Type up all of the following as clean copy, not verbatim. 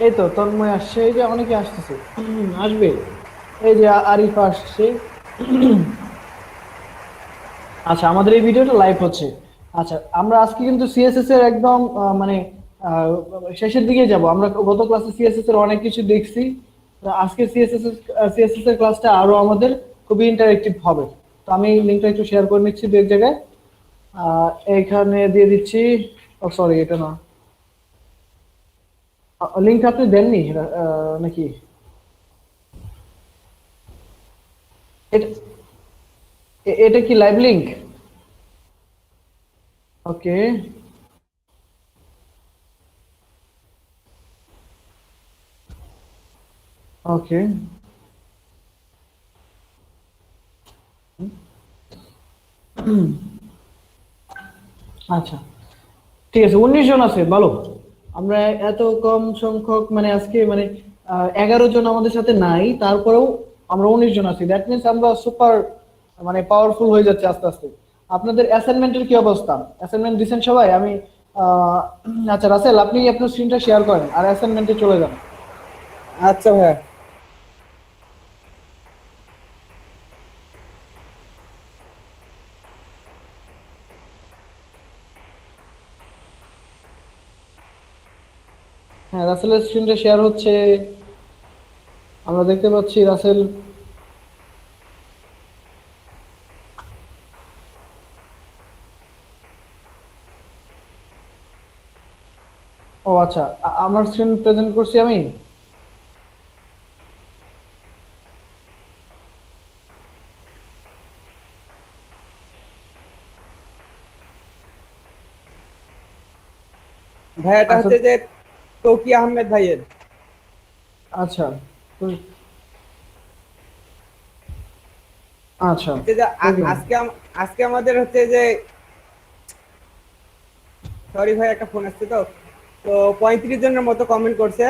এই তো তন্ময় আসছে, এই যে অনেকে আসতেছে। আসবে। এই যে আরিফ আসছে। আচ্ছা, আমাদের এই ভিডিওটা লাইভ হচ্ছে। আচ্ছা, আমরা আজকে কিন্তু সিএসএস এর একদম মানে আহ, শেষের দিকে যাব। আমরা গত ক্লাসে সিএসএস এর অনেক কিছু দেখছি। তো আজকে সিএসএস এর ক্লাসটা আরো আমাদের খুবই ইন্টারেক্টিভ হবে। তো আমি লিঙ্কটা একটু শেয়ার করে নিচ্ছি দু এক জায়গায়। আহ, এখানে দিয়ে দিচ্ছি। ও সরি, এটা না। লিঙ্ক আপনি দেননি নাকি? এটা এটা কি লাইভ লিঙ্ক? ওকে। ওকে। আচ্ছা, ঠিক আছে। 19 জন আছে, বলো। আমরা এত কম সংখ্যক, মানে আজকে মানে 11 জন আমাদের সাথে নাই, তারপরেও আমরা 19 জন আছি। দ্যাট মিনস আমরা সুপার মানে পাওয়ারফুল হয়ে যাচ্ছে আস্তে আস্তে। আপনাদের অ্যাসাইনমেন্টের কি অবস্থা? অ্যাসাইনমেন্ট দিচ্ছেন সবাই? আমি আহ, আচ্ছা রাসেল, আপনি আপনার স্ক্রিনটা শেয়ার করেন আর অ্যাসাইনমেন্টে চলে যান। আচ্ছা ভাইয়া। হ্যাঁ, রাসেলের স্ক্রিনটা শেয়ার হচ্ছে। আমরা দেখতে পাচ্ছি রাসেল। ও আচ্ছা, আমার স্ক্রিন প্রেজেন্ট করছি আমি। ভাইয়া এটা আচ্ছা। হচ্ছে যে তৌকি আহমেদ ভাইয়ের। আচ্ছা। তো আচ্ছা। হচ্ছে যে ওকে। আজকে আমাদের হচ্ছে যে, সরি ভাই একটা ফোন আসছে তো। তো 35 জনের মতো কমেন্ট করছে।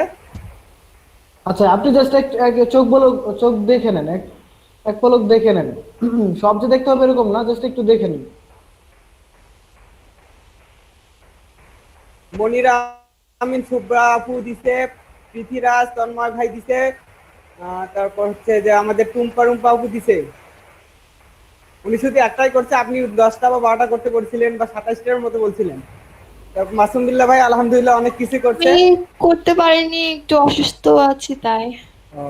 আচ্ছা, আপনি জাস্ট এক এক চোখ বলো, চোখ দেখে নেন, এক এক পলক দেখে নেন। সব যে দেখতে হবে এরকম না, জাস্ট একটু দেখে নিন। মনিরা আমিন শুভ্রা আপু দিছে, পৃথ্বীরাজ তন্ময় ভাই দিছে, তারপর হচ্ছে যে আমাদের টুম্পা রুম্পা আপু দিছে। উনি শুধু একটাই করছে, আপনি 10টা বা 12টা করতে বলছিলেন বা 27টার মতো বলছিলেন। তারপর মাসুম বিল্লাহ ভাই আলহামদুলিল্লাহ অনেক কিছু আমি করছে। করতে পারিনি, একটু অসুস্থ আছি তাই। ও,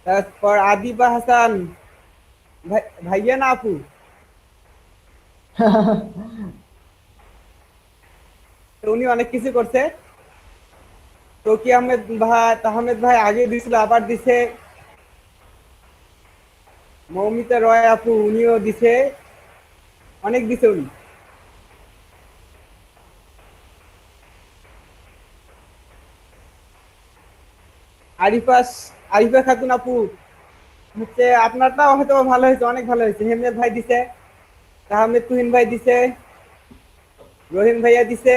তারপর আদিবা হাসান ভাইয়া না আপু, তো উনি অনেক কিছু করছে। তৌকি আহমেদ ভাই আহমেদ ভাই আগে দিছিল, আবার দিছে। মৌমিতা রয় আপু উনিও দিছে, অনেক দিছে উনি। আরিফাস আরিফা খাতুন আপু হচ্ছে আপনারটাও হয়তো ভালো হয়েছে, অনেক ভালো হয়েছে। হেমলেট ভাই দিছে, আহমেদ তুহিন ভাই দিছে, রহিম ভাইয়া দিছে,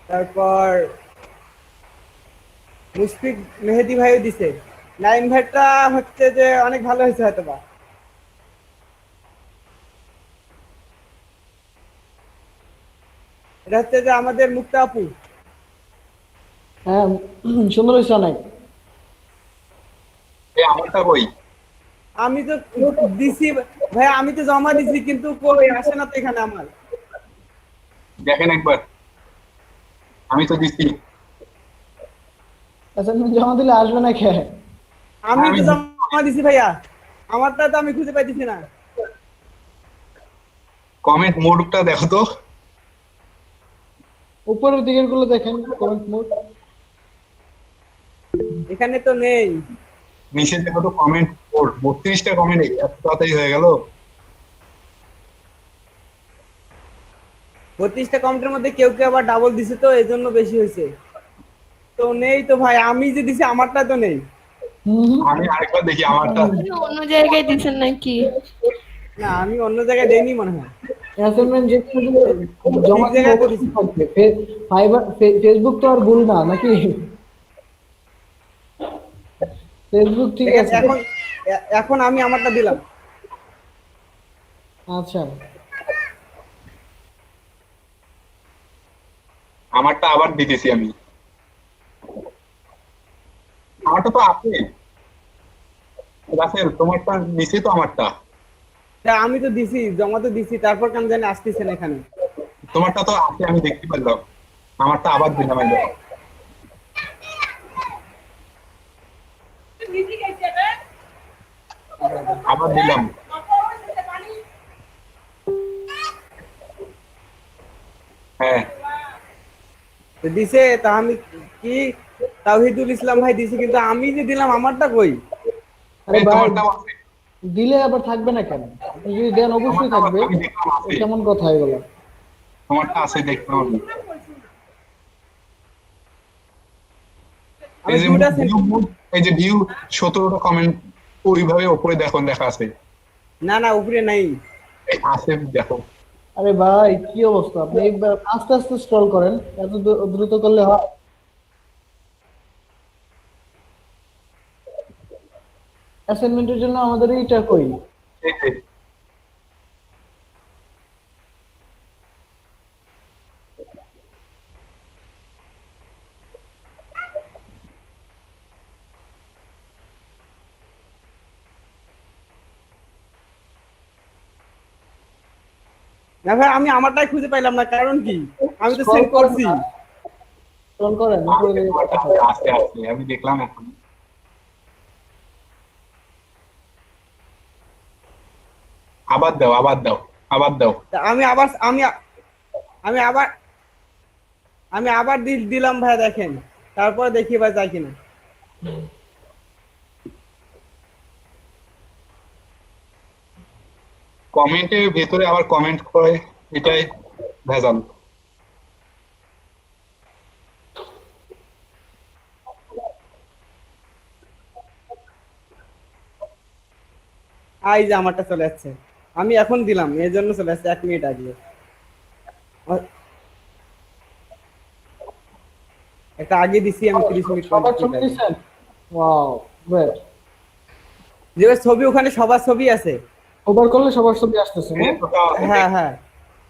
তারপর মুশফিক মেহেদি ভাইও দিছে। নাইম ভাইটা হচ্ছে যে অনেক ভালো হয়েছে হয়তো বা। এটা হচ্ছে যে আমাদের মুক্তা আপু। হ্যাঁ, সুন্দর হয়েছে অনেক। আমারটা কই? আমি তো দিছি ভাই, আমি তো জমা দিছি কিন্তু কই আসে না তো এখানে আমার। দেখেন একবার, আমি তো দিচ্ছি। অ্যাসাইনমেন্ট জমা দিলে আসবে না কে? আমি আমি তো জমা দিছি ভাইয়া, আমারটা তো আমি খুঁজে পাইতেছি না। কমেন্ট মোডটা দেখো তো। উপরের দিকের গুলো দেখেন, কমেন্ট মোড। এখানে তো নেই। নিচে দেখো তো কমেন্ট মোড, 32টা কমেন্ট এত তাড়াতাড়ি হয়ে গেল। 32টা কমেন্টের মধ্যে কেউ কেউ আবার ডাবল দিছে, তো এই জন্য বেশি হয়েছে। তো নেই তো ভাই, আমি যে দিছি আমারটা তো নেই। হুম। আমি আরেকবার দেখি আমারটা। আপনি অন্য জায়গায় দিছেন নাকি? না, আমি অন্য জায়গায় দেইনি মনে হয়। অ্যাসাইনমেন্ট যেখানে দিলে ঠিক জমা দিলে জায়গায় তো দিছি। অবশ্যই থাকবে। ফেসবুক তো আর ভুল না নাকি? ফেসবুক ঠিক দেখেন আছে। এখন, এখন আমি আমারটা দিলাম। আচ্ছা। আমারটা আবার দিতেছি আমি। আমারটা তো আছে রাসেল, তোমারটা নিচে তো আমারটা। তা আমি তো দিছি, জমা তো দিছি, তারপর কেন জানি আসতেছেন এখানে। তোমারটা তো আছে, আমি দেখতে পারলাম। আমারটা আবার দিলাম এই দেখো। আবার দিলাম। হ্যাঁ, তো দিছে, তা আমি কি তাওহিদুল ইসলাম ভাই দিছে, কিন্তু আমি যে দিলাম আমারটা কই? আরে এই ভাই, তোমারটাও আছে। দিলে আবার থাকবে না কেন? আপনি যদি দেন অবশ্যই তোমারটাও থাকবে। আমি দেখলাম আছে। কেমন কথা এগুলো? তোমারটা আছে দেখলাম আমি। আমি এই যে দুটা ভিউ, এই যে ভিউ 17টা কমেন্ট ওইভাবে উপরে দেখো, লেখা আছে। না না, উপরে নাই। এই আছে দেখো। আরে ভাই, কি অবস্থা? আপনি একবার আস্তে আস্তে স্ক্রল করেন, এত দ্রুত করলে হয়? অ্যাসাইনমেন্টের জন্য আমাদের এইটা কই? এই যে না ভাই, আমি আমারটাই খুঁজে পাইলাম না, কারণ কি? আমি তো স্ক্রল সেন্ড করেন করছি। না, স্ক্রল করেন উপরে আছে, দিকে। তোমারটা আছে আছে আমি দেখলাম এখন। আবার দাও, আবার দাও, আবার দাও। তা আমি আবার আমি আবার আমি আবার দিলাম ভাই, দেখেন। তারপর দেখি ভাই যায় কিনা। কমেন্টের ভেতরে আবার কমেন্ট করে, এটাই ভেজাল। এই যে আমারটা চলে যাচ্ছে, আমি এখন দিলাম এর জন্য চলে যাচ্ছে 1 মিনিট আগে। একটা আগে দিছি আমি 30 মিনিট সবার 30 ছবি মিনিট আগে। দিচ্ছেন? Wow, great. যে ছবি, ওখানে সবার ছবি আছে। ওভার করলে সবার ছবি আসতেছে না? হ্যাঁ হ্যাঁ।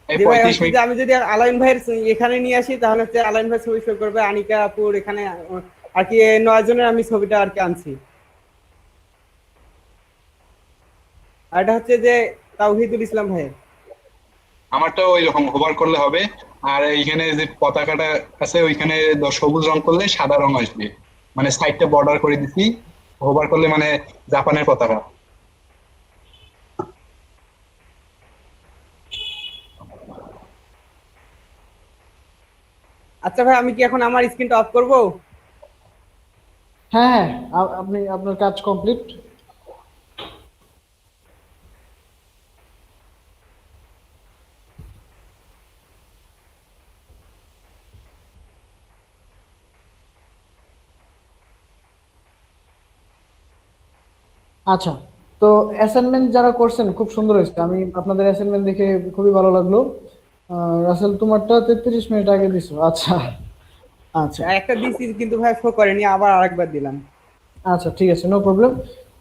এই যে ভাই 35 হচ্ছে মিনিট। যে আমি যদি আলাইন ভাইয়ের এখানে নিয়ে আসি, তাহলে হচ্ছে আলাইন ভাই ছবি শো করবে, আনিকা আপুর এখানে আর কি, এই 9 জনের আমি ছবিটা আর কি আনছি। আর এটা হচ্ছে যে তাওহিদুল ইসলাম ভাইয়ের। আমারটা ওই রকম হোভার করলে হবে। আর এইখানে যে পতাকাটা আছে ওইখানে সবুজ রং করলে সাদা রং আসবে, মানে সাইডটা বর্ডার করে দিছি। হোভার করলে মানে জাপানের পতাকা। আচ্ছা ভাই, আমি কি এখন আমার স্ক্রিনটা অফ করব? হ্যাঁ হ্যাঁ, আপনি আপনার কাজ কমপ্লিট। আচ্ছা, তো অ্যাসাইনমেন্ট যারা করছেন খুব সুন্দর হয়েছে। আমি আপনাদের অ্যাসাইনমেন্ট দেখে খুবই ভালো লাগলো। রাসেল, তোমারটা 33 মিনিট আগে দিছো। আচ্ছা আচ্ছা একটা দিছি কিন্তু ভাই শো করেনি, আবার আরেকবার দিলাম। আচ্ছা, ঠিক আছে, নো প্রবলেম।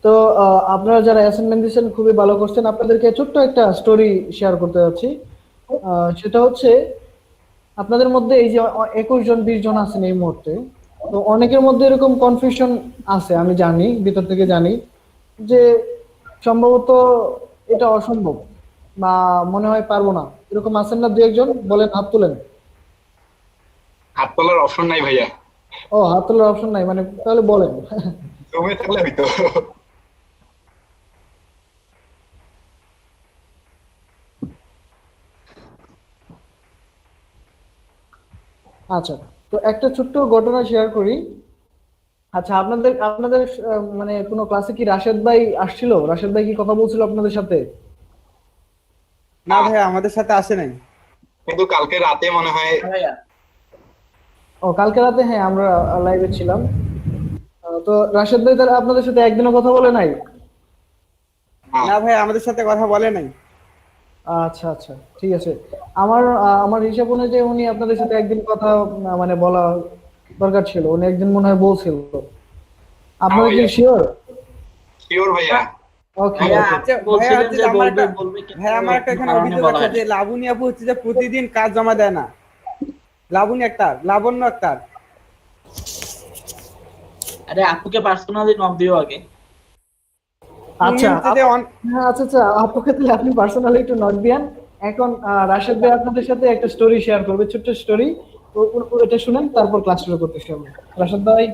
তো আপনারা যারা অ্যাসাইনমেন্ট দিয়েছেন খুবই ভালো করছেন। আপনাদেরকে ছোট্ট একটা স্টোরি শেয়ার করতে যাচ্ছি। সেটা হচ্ছে, আপনাদের মধ্যে এই যে 21 জন 20 জন আছেন এই মুহূর্তে, তো অনেকের মধ্যে এরকম কনফিউশন আছে, আমি জানি, ভিতর থেকে জানি যে সম্ভবত এটা অসম্ভব বা মনে হয় পারবো না। এরকম আছেন না? 2 1 জন বলেন, হাত তুলেন। হাত তোলার অপশন নাই ভাইয়া। ও, হাত তোলার অপশন নাই, মানে তাহলে বলেন। জমে থাকলে হইতো। আচ্ছা, তো একটা ছোট্ট ঘটনা শেয়ার করি। আচ্ছা, আপনাদের আপনাদের মানে কোনো ক্লাসে কি রাশেদ ভাই আসছিল? রাশেদ ভাই কি কথা বলছিল আপনাদের সাথে? না ভাই, আমাদের সাথে আসে নাই। কিন্তু কালকে রাতে মনে হয়। ও, কালকে রাতে, হ্যাঁ, আমরা লাইভে ছিলাম। তো রাশেদ ভাই তাহলে আপনাদের সাথে একদিনও কথা বলে নাই? না ভাই, আমাদের সাথে কথা বলে নাই। আচ্ছা আচ্ছা, ঠিক আছে। আমার হিসাব অনুযায়ী উনি আপনাদের সাথে একদিন কথা মানে বলা দরকার ছিল। উনি একদিন মনে হয় বলছিল। আপনারা কি ভাইয়া, শিওর? শিওর ভাইয়া। ওকে ভাইয়া ওকে। আচ্ছা, ভাইয়া বলছিলেন হচ্ছে যে যে আমার বলবে একটা, বলবে কিন্তু ভাই আমার একটা কোনো এখানে কারণে অভিযোগ বলা আছে হয়নি। যে লাবণী আপু হচ্ছে যে প্রতিদিন কাজ জমা দেয় না। লাবণ্য আক্তার। আরে আপুকে পার্সোনালি নক দিও আগে। আচ্ছা তুমি হচ্ছে যে হ্যাঁ, আচ্ছা আচ্ছা, আপুকে তাহলে আপনি পার্সোনালি একটু নোট দিয়েন। এখন রাশেদ ভাই আপনাদের সাথে একটা স্টোরি শেয়ার করবে, ছোট্ট স্টোরি। এটা শুনেন, তারপর ক্লাস শুরু করতেছি আমরা। রাশেদ ভাই।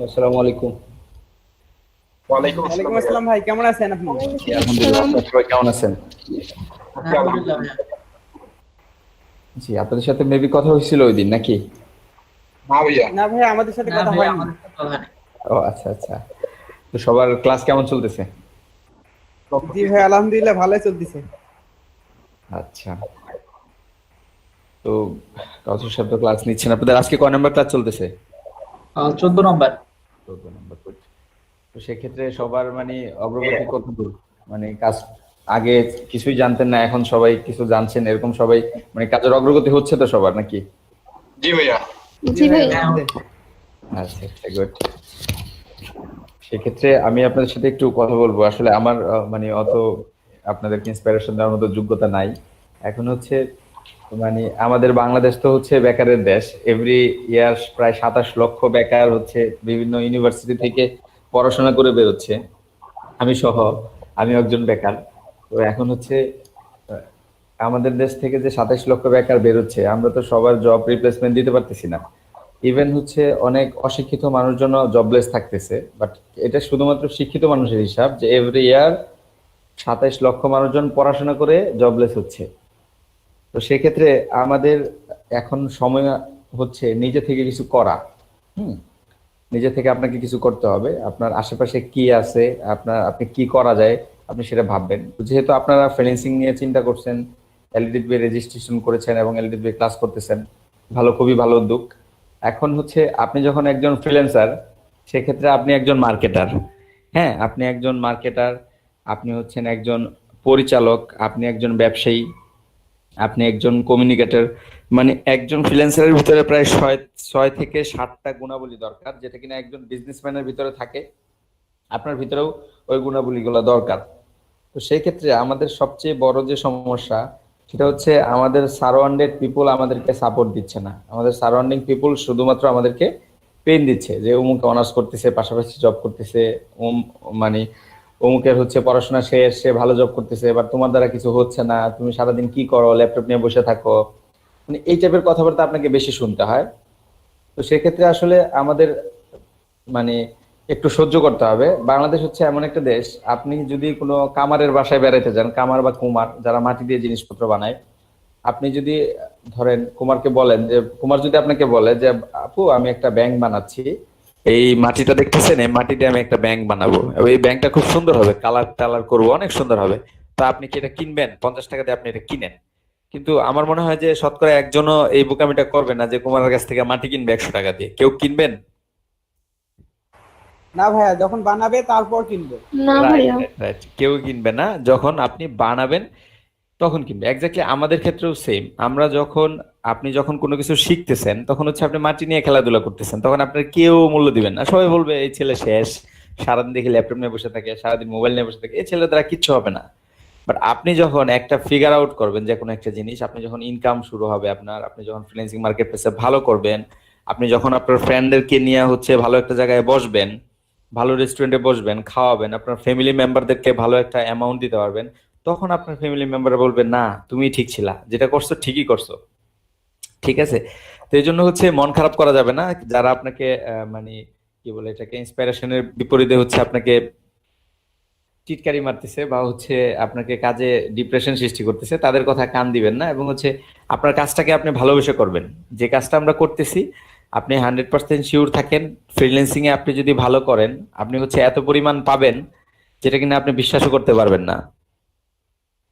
আসসালামু আলাইকুম। ওয়ালাইকুম ওয়ালাইকুম আসসালাম আসসালাম ভাই, কেমন আছেন আপনি? জি, আলহামদুলিল্লাহ। আপনারা সবাই কেমন আছেন? আলহামদুলিল্লাহ ভাইয়া। জি, আপনাদের সাথে মেবি কথা হয়েছিল ওই দিন নাকি? না ভাইয়া। না ভাই, আমাদের সাথে না কথা ভাইয়া, হয়নি। আমাদের সাথে কথা নেই। ও আচ্ছা আচ্ছা। তো সবার ক্লাস কেমন চলতেছে? জি ভাই, আলহামদুলিল্লাহ ভালোই চলতেছে। আচ্ছা। তো কাউসার সাহেব তো ক্লাস নিচ্ছেন। আপনাদের আজকে কয় নাম্বার ক্লাস চলতেছে? 14 নম্বর। 14 নাম্বার। তো সেক্ষেত্রে সবার মানে অগ্রগতি কতদূর? মানে কাজ আগে কিছুই জানতেন না, এখন সবাই কিছু জানছেন, এরকম সবাই মানে কাজের অগ্রগতি হচ্ছে তো সবার নাকি? জি ভাইয়া। জি ভাই। আমাদের। আচ্ছা আচ্ছা, গুড। সেক্ষেত্রে আমি আপনাদের সাথে একটু কথা বলবো। আসলে আমার মানে অত আপনাদেরকে ইন্সপিরেশন দেওয়ার মতো যোগ্যতা নাই। এখন হচ্ছে মানে আমাদের বাংলাদেশ তো হচ্ছে বেকারের দেশ। এভরি ইয়ার প্রায় 27 লক্ষ বেকার হচ্ছে বিভিন্ন ইউনিভার্সিটি থেকে পড়াশোনা করে বেরোচ্ছে। আমি সহ, আমি একজন বেকার। তো এখন হচ্ছে আহ, আমাদের দেশ থেকে যে 27 লক্ষ বেকার বেরোচ্ছে, আমরা তো সবার জব রিপ্লেসমেন্ট দিতে পারতেছি না। ইভেন হচ্ছে অনেক অশিক্ষিত মানুষজন জবলেস থাকতেছে। বাট এটা শুধুমাত্র শিক্ষিত মানুষের হিসাব যে এভরি ইয়ার 27 লক্ষ মানুষজন পড়াশোনা করে জবলেস হচ্ছে। তো সেক্ষেত্রে আমাদের এখন সময় হচ্ছে নিজে থেকে কিছু করা। হুম। নিজে থেকে আপনাকে কিছু করতে হবে। আপনার আশেপাশে কি আছে, আপনি কি করা যায়, আপনি সেটা ভাববেন। তো যেহেতু আপনারা ফ্রিল্যান্সিং নিয়ে চিন্তা করছেন, এলডিডবি রেজিস্ট্রেশন করেছেন এবং এলডিডবি ক্লাস করতেছেন, ভালো, খুবই ভালো উদ্যোগ। এখন হচ্ছে আপনি যখন একজন ফ্রিল্যান্সার, সেক্ষেত্রে আপনি একজন মার্কেটার। হ্যাঁ, আপনি একজন মার্কেটার, আপনি হচ্ছেন একজন পরিচালক, আপনি একজন ব্যবসায়ী, আপনি একজন কমিউনিকেটর। মানে একজন ফ্রিল্যান্সারের ভিতরে প্রায় 6 থেকে 7টা গুণাবলী দরকার, যেটা কিনা একজন বিজনেসম্যানের ভিতরে থাকে। আপনার ভিতরেও ওই গুণাবলীগুলো দরকার। তো সেই ক্ষেত্রে আমাদের সবচেয়ে বড় যে সমস্যা, সেটা হচ্ছে আমাদের সারাউন্ডেড পিপল আমাদেরকে সাপোর্ট দিচ্ছে না। আমাদের সারাউন্ডিং পিপল শুধুমাত্র আমাদেরকে পেন দিচ্ছে যে অমুক অনার্স করতেছে, পাশাপাশি জব করতেছে, মানে অমুকের হচ্ছে পড়াশোনা শেষ, সে ভালো জব করতেছে, এবার তোমার দ্বারা কিছু হচ্ছে না, তুমি সারাদিন কি করো, ল্যাপটপ নিয়ে বসে থাকো। মানে এই টাইপের কথাবার্তা আপনাকে বেশি শুনতে হয়। তো সেক্ষেত্রে আসলে আমাদের মানে একটু সহ্য করতে হবে। বাংলাদেশ হচ্ছে এমন একটা দেশ, আপনি যদি কোনো কামারের বাসায় বেড়াইতে যান, কামার বা কুমার যারা মাটি দিয়ে জিনিসপত্র বানায়, আপনি যদি ধরেন কুমারকে বলেন যে, কুমার যদি আপনাকে বলে যে আপু আমি একটা ব্যাংক বানাচ্ছি, এই মাটিটা দেখতেছেন, এই মাটি দিয়ে আমি একটা ব্যাংক বানাবো, এই ব্যাংকটা খুব সুন্দর হবে, কালার টালার করবো, অনেক সুন্দর হবে, তা আপনি কি এটা কিনবেন? 50 টাকা দিয়ে আপনি এটা কিনেন। কিন্তু আমার মনে হয় যে শতকরা একজনও এই বোকামিটা করবে না যে কুমারের কাছ থেকে মাটি কিনবে 100 টাকা দিয়ে। কেউ কিনবেন? না ভাইয়া, যখন বানাবে তারপর কিনবো। না রাইট ভাইয়া। রাইট রাইট, কেউ কিনবে না, যখন আপনি বানাবেন তখন কিনবে। এক্স্যাক্টলি আমাদের ক্ষেত্রেও সেম। আমরা যখন, আপনি যখন কোনো কিছু শিখতেছেন, তখন হচ্ছে আপনি মাটি নিয়ে খেলাধুলা করতেছেন, তখন আপনার কেউ মূল্য দিবেন না। সবাই বলবে এই ছেলে শেষ, সারাদিন দেখি ল্যাপটপ নিয়ে বসে থাকে, সারাদিন মোবাইল নিয়ে বসে থাকে, এই ছেলে দ্বারা কিচ্ছু হবে না। বাট আপনি যখন একটা ফিগার আউট করবেন যে কোনো একটা জিনিস, আপনি যখন ইনকাম শুরু হবে আপনার, আপনি যখন ফ্রিল্যান্সিং মার্কেট প্লেসে ভালো করবেন, আপনি যখন আপনার ফ্রেন্ডদেরকে নিয়ে হচ্ছে ভালো একটা জায়গায় বসবেন, ভালো রেস্টুরেন্টে বসবেন, খাওয়াবেন, আপনার ফ্যামিলি মেম্বারদেরকে ভালো একটা অ্যামাউন্ট দিতে পারবেন, তখন আপনার ফ্যামিলি মেম্বার বলবে না তুমি ঠিক ছিলা, যেটা করছো ঠিকই করছো। ঠিক আছে? তো এই জন্য হচ্ছে মন খারাপ করা যাবে না। যারা আপনাকে মানে কি বলে এটাকে, ইন্সপিরেশনের বিপরীতে হচ্ছে আপনাকে টিটকারি মারতেছে বা হচ্ছে আপনাকে কাজে ডিপ্রেশন সৃষ্টি করতেছে, তাদের কথা কান দিবেন না। এবং হচ্ছে আপনার কাজটাকে আপনি ভালোবেসে করবেন। যে কাজটা আমরা করতেছি, আপনি 100% শিওর থাকেন ফ্রিল্যান্সিং এ আপনি যদি ভালো করেন, আপনি হচ্ছে এত পরিমাণ পাবেন যেটা কিনা আপনি বিশ্বাসও করতে পারবেন না।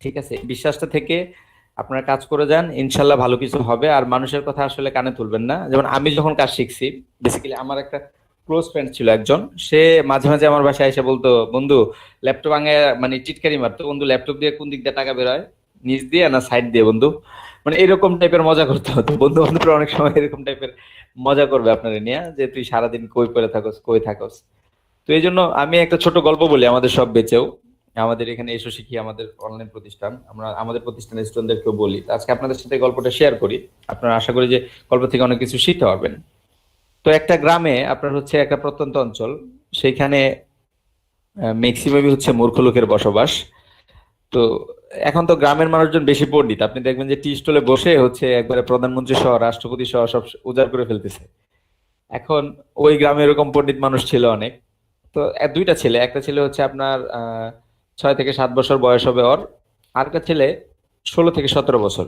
ঠিক আছে? বিশ্বাসটা থেকে আপনার কাজ করে যান, ইনশাল্লাহ ভালো কিছু হবে। আর মানুষের কথা আসলে কানে তুলবেন না। যেমন আমি যখন কাজ শিখছি, বেসিক্যালি আমার একটা ক্লোজ ফ্রেন্ড ছিল একজন, সে মাঝে মাঝে আমার বাসায় এসে বলতো, বন্ধু ল্যাপটপ আগে মানে টিটকারি মারতো, বন্ধু ল্যাপটপ দিয়ে কোন দিক দিয়ে টাকা বেরোয়, নিচ দিয়ে না সাইড দিয়ে বন্ধু, মানে এরকম টাইপের মজা করতে হতো। বন্ধু বান্ধবরা অনেক সময় এরকম টাইপের মজা করবে আপনারা নিয়ে, যে তুই সারাদিন কই পড়ে থাকস, কই থাকস। তো এই জন্য আমি একটা ছোট গল্প বলি আমাদের সব বেঁচেও। আমাদের এখানে এসো শিখি আমাদের অনলাইন প্রতিষ্ঠান, আমরা আমাদের প্রতিষ্ঠানের স্টুডেন্টদেরকেও বলি। তো আজকে আপনাদের সাথে গল্পটা শেয়ার করি, আপনারা আশা করি যে গল্প থেকে অনেক কিছু শিখতে পারবেন। তো একটা গ্রামে আপনার হচ্ছে একটা প্রত্যন্ত অঞ্চল, সেইখানে ম্যাক্সিমামই হচ্ছে মূর্খ লোকের বসবাস। তো এখন তো গ্রামের মানুষজন বেশি পণ্ডিত, আপনি দেখবেন যে টি স্টলে বসে হচ্ছে একবারে প্রধানমন্ত্রী সহ রাষ্ট্রপতি সহ সব উজাড় করে ফেলতেছে। এখন ওই গ্রামে এরকম পণ্ডিত মানুষ ছিল অনেক। তো দুইটা ছেলে, একটা ছেলে হচ্ছে আপনার 6 থেকে 7 বছর বয়স হবে ওর, আর একটা ছেলে 16 থেকে 17 বছর।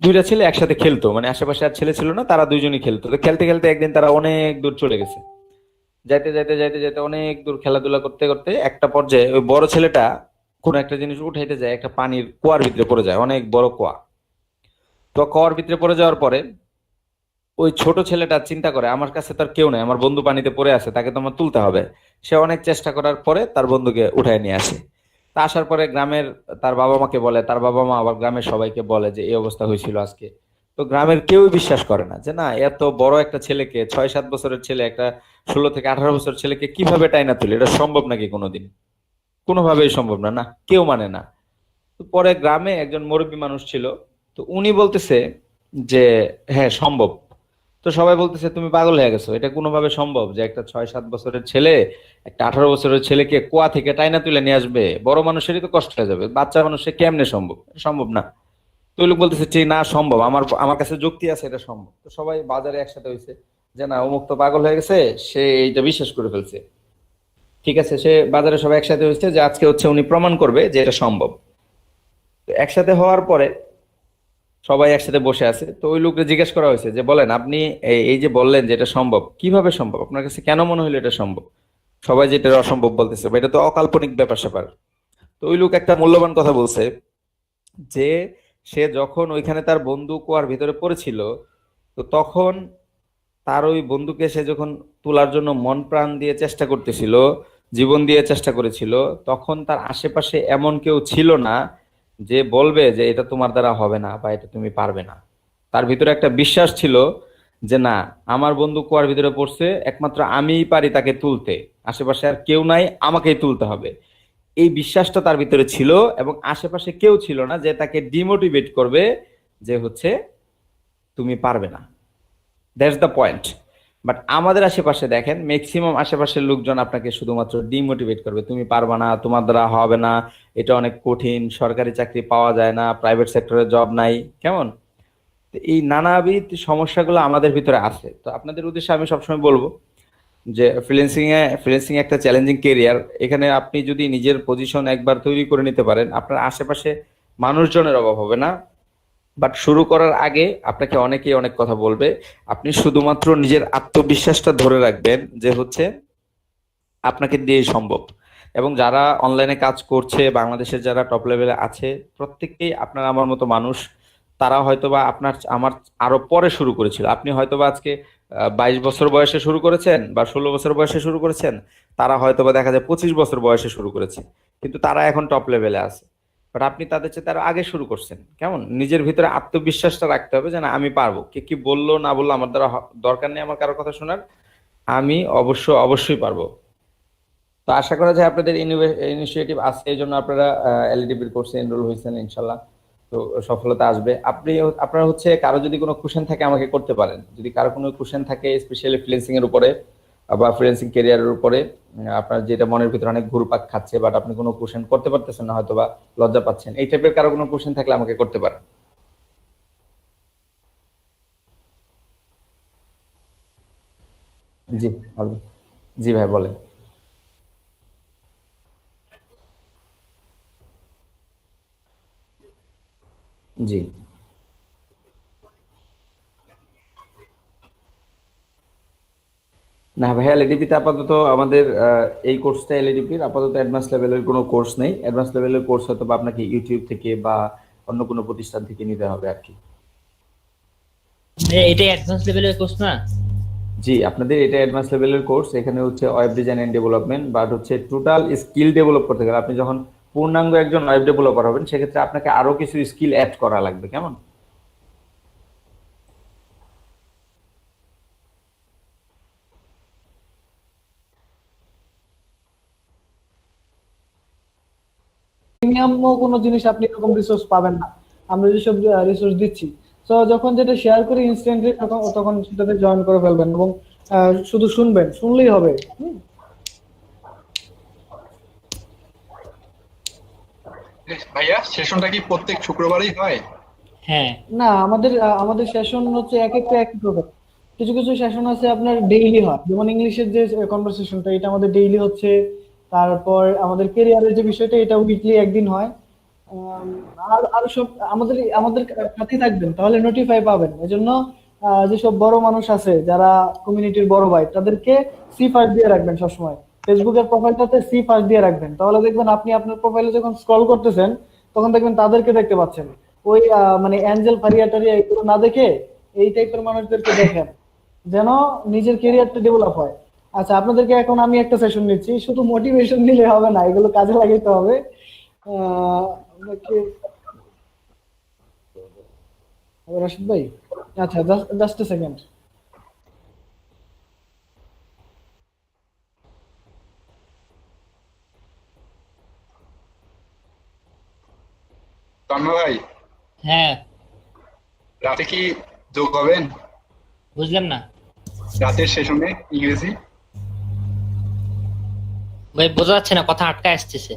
দুইটা ছেলে একসাথে খেলতো, মানে আশেপাশে আর ছেলে ছিল না, তারা দুইজনই খেলতো। তো খেলতে খেলতে একদিন তারা অনেক দূর চলে গেছে। যাইতে যাইতে যাইতে যাইতে অনেক দূর খেলাধুলা করতে করতে একটা পর্যায়ে ওই বড় ছেলেটা কোন একটা জিনিস উঠাইতে যায়, একটা পানির কুয়ার ভিতরে পড়ে যায়, অনেক বড় কুয়া। তো কুয়ার ভিতরে পড়ে যাওয়ার পরে ওই ছোট ছেলেটা চিন্তা করে আমার কাছে তার কেউ নাই, আমার বন্ধু পানিতে পড়ে আছে, তাকে তো আমার তুলতে হবে। সে অনেক চেষ্টা করার পরে তার বন্ধুকে উঠায় নিয়ে আসে। তা আসার পরে গ্রামের তার বাবা মাকে বলে, তার বাবা মা আবার গ্রামের সবাইকে বলে যে এই অবস্থা হয়েছিল আজকে। তো গ্রামের কেউই বিশ্বাস করে না যে না, এত বড় একটা ছেলেকে, 6-7 বছরের ছেলে একটা 16 থেকে 18 বছর ছেলেকে কিভাবে টাইনা তুলে, এটা সম্ভব নাকি কোনোদিন? কোনোভাবেই সম্ভব না, না কেউ মানে না। তো পরে গ্রামে একজন মুরব্বী মানুষ ছিল, তো উনি বলতেছে যে হ্যাঁ সম্ভব। তো সবাই বলতেছে তুমি পাগল হয়ে গেছো, এটা কোনোভাবে সম্ভব যে একটা 6-7 বছরের ছেলে একটা 18 বছরের ছেলেকে কুয়া থেকে টাইনা তুলে নিয়ে আসবে? বড় মানুষেরই তো কষ্ট হয়ে যাবে, বাচ্চা মানুষের কেমনে সম্ভব? এটা সম্ভব না। তো ওই লোক বলতেছে যে না সম্ভব, আমার আমার কাছে যুক্তি আছে, এটা সম্ভব। তো সবাই বাজারে একসাথে হয়েছে যে না অমুক তো পাগল হয়ে গেছে, সে এইটা বিশ্বাস করে ফেলছে। ঠিক আছে, সে বাজারে সবাই একসাথে হয়েছে যে আজকে হচ্ছে উনি প্রমাণ করবে যে এটা সম্ভব। তো একসাথে হওয়ার পরে সবাই একসাথে বসে আছে, তো ওই লোককে জিজ্ঞেস করা হয়েছে যে বলেন আপনি এই যে বললেন যে এটা সম্ভব, কিভাবে সম্ভব, আপনার কাছে কেন মনে হলো এটা সম্ভব? সবাই যেটা অসম্ভব বলতেছে, বা এটা তো অকাল্পনিক ব্যাপার স্যাপার। তো ওই লোক একটা মূল্যবান কথা বলছে যে সে যখন ওইখানে তার বন্ধু কুয়ার ভিতরে পড়েছিল, তো তখন তার ওই বন্ধুকে সে যখন তোলার জন্য মন প্রাণ দিয়ে চেষ্টা করতেছিল, জীবন দিয়ে চেষ্টা করেছিল, তখন তার আশেপাশে এমন কেউ ছিল না যে বলবে যে এটা তোমার দ্বারা হবে না বা এটা তুমি পারবে না। তার ভিতরে একটা বিশ্বাস ছিল যে না, আমার বন্ধু কুয়ার ভিতরে পড়ছে, একমাত্র আমিই পারি তাকে তুলতে, আশেপাশে আর কেউ নাই, আমাকেই তুলতে হবে। এই বিশ্বাসটা তার ভিতরে ছিল, এবং আশেপাশে কেউ ছিল না যে তাকে ডিমোটিভেট করবে যে হচ্ছে তুমি পারবে না। That's the point. বাট আমাদের আশেপাশে দেখেন, ম্যাক্সিমাম আশেপাশের লোকজন আপনাকে শুধুমাত্র ডিমোটিভেট করবে, তুমি পারবা না, তোমার দ্বারা হবে না, এটা অনেক কঠিন, সরকারি চাকরি পাওয়া যায় না, প্রাইভেট সেক্টরে জব নাই, কেমন? তো এই নানাবিধ সমস্যাগুলো আমাদের ভিতরে আছে। তো আপনাদের উদ্দেশ্যে আমি সবসময় বলবো যে ফ্রিল্যান্সিং একটা চ্যালেঞ্জিং কেরিয়ার। এখানে আপনি যদি নিজের পজিশন একবার তৈরি করে নিতে পারেন, আপনার আশেপাশে মানুষজনের অভাব হবে না। বাট শুরু করার আগে আপনাকে অনেকেই অনেক কথা বলবে, আপনি শুধুমাত্র নিজের আত্মবিশ্বাসটা ধরে রাখবেন যে হচ্ছে আপনাকে দিয়েই সম্ভব। এবং যারা অনলাইনে কাজ করছে, বাংলাদেশের যারা টপ লেভেলে আছে, প্রত্যেককেই আপনার আমার মতো মানুষ। তারা হয়তোবা আপনার আমার আরো পরে শুরু করেছিল, আপনি হয়তোবা আজকে 22 বছর বয়সে শুরু করেছেন বা 16 বছর বয়সে শুরু করেছেন, তারা হয়তোবা দেখা যায় 25 বছর বয়সে শুরু করেছে, কিন্তু তারা এখন টপ লেভেলে আছে। বাট আপনি তাদের চেয়ে তার আগে শুরু করছেন। কেমন? নিজের ভিতরে আত্মবিশ্বাসটা রাখতে হবে যে না আমি পারবো, কে কি বললো না বললো আমার দ্বারা দরকার নেই আমার কারো কথা শোনার, আমি অবশ্যই পারবো। তো আশা করা যায় আপনাদের ইনিশিয়েটিভ আছে, এই জন্য আপনারা এলইডিবির কোর্সে এনরোল হয়েছেন, ইনশাল্লাহ তো সফলতা আসবে। আপনারা হচ্ছে কারো যদি কোনো কোশ্চেন থাকে আমাকে করতে পারেন, যদি কারো কোনো কোশ্চেন থাকে স্পেশালি ফ্রিল্যান্সিং এর উপরে বা ফ্রিল্যান্সিং ক্যারিয়ারের উপরে, আপনার যেটা মনের ভিতরে অনেক ঘুরপাক খাচ্ছে, বাট আপনি কোনো কোশ্চেন করতে পারতেছেন না, হয়তো বা লজ্জা পাচ্ছেন, এই টাইপের কারো কোনো কোশ্চেন থাকলে আমাকে করতে পারেন। জি বলেন। জি ভাই বলেন। জি না ভাইয়া, এলএডিপিতে আপাতত আমাদের এই কোর্সটা এলএডিপির আপাতত অ্যাডভান্স লেভেলের কোনো কোর্স নেই। অ্যাডভান্স লেভেলের কোর্স হয়তো বা আপনাকে ইউটিউব থেকে বা অন্য কোনো প্রতিষ্ঠান থেকে নিতে হবে আর কি। এটা অ্যাডভান্স লেভেলের কোর্স না? জি, আপনাদের এটা অ্যাডভান্স লেভেলের কোর্স। এখানে হচ্ছে web design and development, but হচ্ছে টোটাল স্কিল ডেভেলপ করতে গেলে আপনি যখন পূর্ণাঙ্গ একজন ওয়েব ডেভেলপার হবেন, সেক্ষেত্রে আপনাকে আরো কিছু স্কিল অ্যাড করা লাগবে। কেমন? প্রিমিয়ামও কোনো জিনিস আপনি এরকম রিসোর্স পাবেন না, আমরা যেসব রিসোর্স দিচ্ছি। তো যখন যেটা শেয়ার করি ইনস্ট্যান্টলি তখন তখন সেটাতে জয়েন করে ফেলবেন এবং শুধু শুনবেন, শুনলেই হবে। ভাইয়া সেশনটা কি প্রত্যেক শুক্রবারই হয়? হ্যাঁ না, আমাদের সেশন হচ্ছে এক একটা এক এক রকম। কিছু কিছু সেশন আছে আপনার ডেইলি হয়, যেমন ইংলিশের যে কনভারসেশনটা এটা আমাদের ডেইলি হচ্ছে। তারপর আমাদের ক্যারিয়ারের যে বিষয়টা এটা উইকলি একদিন হয়। আর আর সব আমাদের আমাদের সাথে থাকবেন তাহলে নোটিফাই পাবেন। এজন্য যেসব বড় মানুষ আছে যারা কমিউনিটির বড় ভাই তাদেরকে সি ফার্স্ট দিয়ে রাখবেন সবসময়। ফেসবুকের প্রোফাইলটাতে সি ফার্স্ট দিয়ে রাখবেন, তাহলে দেখবেন আপনি আপনার প্রোফাইলে যখন স্ক্রল করতেছেন তখন দেখবেন তাদেরকে দেখতে পাচ্ছেন। ওই মানে অ্যাঞ্জেল ফারিয়াটারিয়া এগুলো না দেখে এই টাইপের মানুষদেরকে দেখেন, যেন নিজের ক্যারিয়ারটা ডেভেলপ হয়। আচ্ছা, আপনাদেরকে এখন আমি একটা সেশন নিচ্ছি, শুধু মোটিভেশন নিলে হবে না, এগুলো কাজে লাগাইতে হবে। আমাকে রাশিদ ভাই, আচ্ছা জাস্ট এ সেকেন্ড। তন্ময় ভাই, হ্যাঁ রাতে কি যোগ হবেন? বুঝলাম না রাতের সেশনে ইংরেজি? ভাই, বোঝা যাচ্ছে না, কথা আটকা আসতেছে।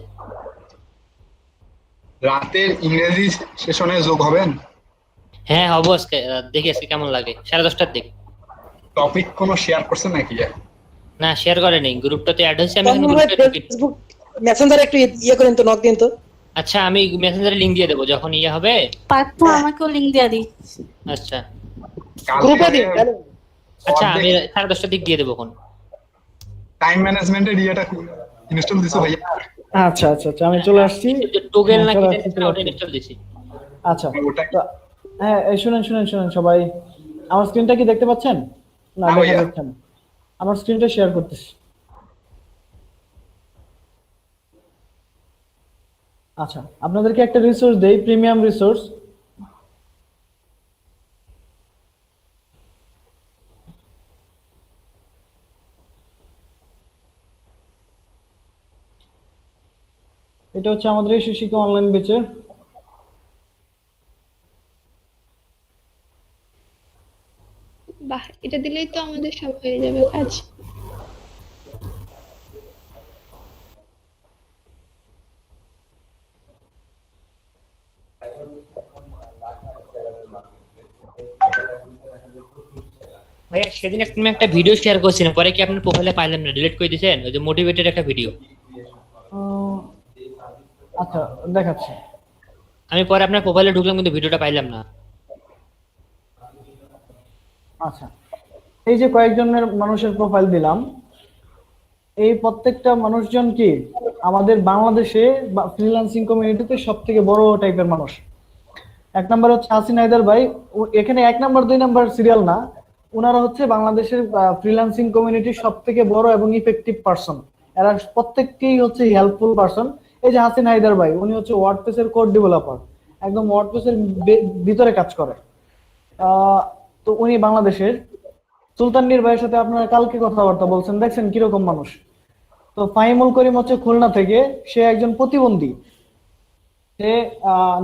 রাতের ইংরেজি সেশনে যোগ হবেন? হ্যাঁ হবো আজকে, দেখি আজকে কেমন লাগে, 10:30টার দিক। টপিক কোনো শেয়ার করছেন নাকি? না, শেয়ার করেনি, গ্রুপটাতে অ্যাড হয়েছে আমি এখন তন্ময় ভাই, গ্রুপে ঢুকি। ফেসবুক মেসেঞ্জারে একটু ইয়ে করেন তো, নক দিন তো। আচ্ছা, আমি মেসেঞ্জারে লিংক দিয়ে দেবো যখন ইয়ে হবে। পার্থ আমাকেও লিংক দিয়ে দিই। আচ্ছা গ্রুপে দিন। আচ্ছা, আমি 10:30টার দিক দিয়ে দেবো এখন। টাইম ম্যানেজমেন্টের ইয়েটা ইনস্টল দিছো ভাইয়া? আচ্ছা আচ্ছা আচ্ছা, আমি চলে আসছি। টোগেল হ্যাঁ, নাকি চলে আসছি, চলে ওটা আসছি। ইনস্টল দিছি। আচ্ছা, ওটা তো হ্যাঁ, এই শুনেন শুনেন শুনেন সবাই, আমার স্ক্রিনটা কি দেখতে পাচ্ছেন? না, হ্যাঁ দেখা ভাইয়া। যাচ্ছে না। আমার স্ক্রিনটা শেয়ার করতেছি। আচ্ছা, আপনাদেরকে একটা রিসোর্স দেই, প্রিমিয়াম রিসোর্স। এটা হচ্ছে আমাদের এই শিক্ষা অনলাইন বেচে। বাহ, এটা দিলেই তো আমাদের সব হয়ে যাবে কাজ। ভাইয়া, সেদিন তুমি একটা ভিডিও শেয়ার করছিলেন, পরে কি আপনার প্রোফাইলে পাইলাম না, ডিলিট করে দিয়েছেন? ওই যে মোটিভেটেড একটা ভিডিও। আচ্ছা, দেখাচ্ছি। আমি পরে আপনার প্রোফাইলে ঢুকলাম কিন্তু ভিডিওটা পাইলাম না। আচ্ছা, এই যে কয়েকজনের মানুষের প্রোফাইল দিলাম, এই প্রত্যেকটা মানুষজন কি আমাদের বাংলাদেশে ফ্রিল্যান্সিং কমিউনিটিতে সব থেকে বড় টাইপের মানুষ। এক নাম্বার হচ্ছে হাসিন হায়দার ভাই, এখানে 1 নাম্বার 2 নাম্বার সিরিয়াল না, ওনারা হচ্ছে বাংলাদেশের ফ্রিল্যান্সিং কমিউনিটির সব থেকে বড় এবং ইফেক্টিভ পারসন। এরা প্রত্যেককেই হচ্ছে হেল্পফুল পারসন। এই যে হাসিন হায়দার ভাই, উনি হচ্ছে ওয়ার্ডপ্রেস এর কোড ডেভেলপার, একদম ওয়ার্ডপ্রেস এর ভিতরে কাজ করে। তো উনি বাংলাদেশের। সুলতাননীর ভাইয়ের সাথে আপনারা কালকে কথাবার্তা বলছেন, দেখছেন কিরকম মানুষ। তো ফাহিমুল করিম হচ্ছে খুলনা থেকে, সে একজন প্রতিবন্ধী, সে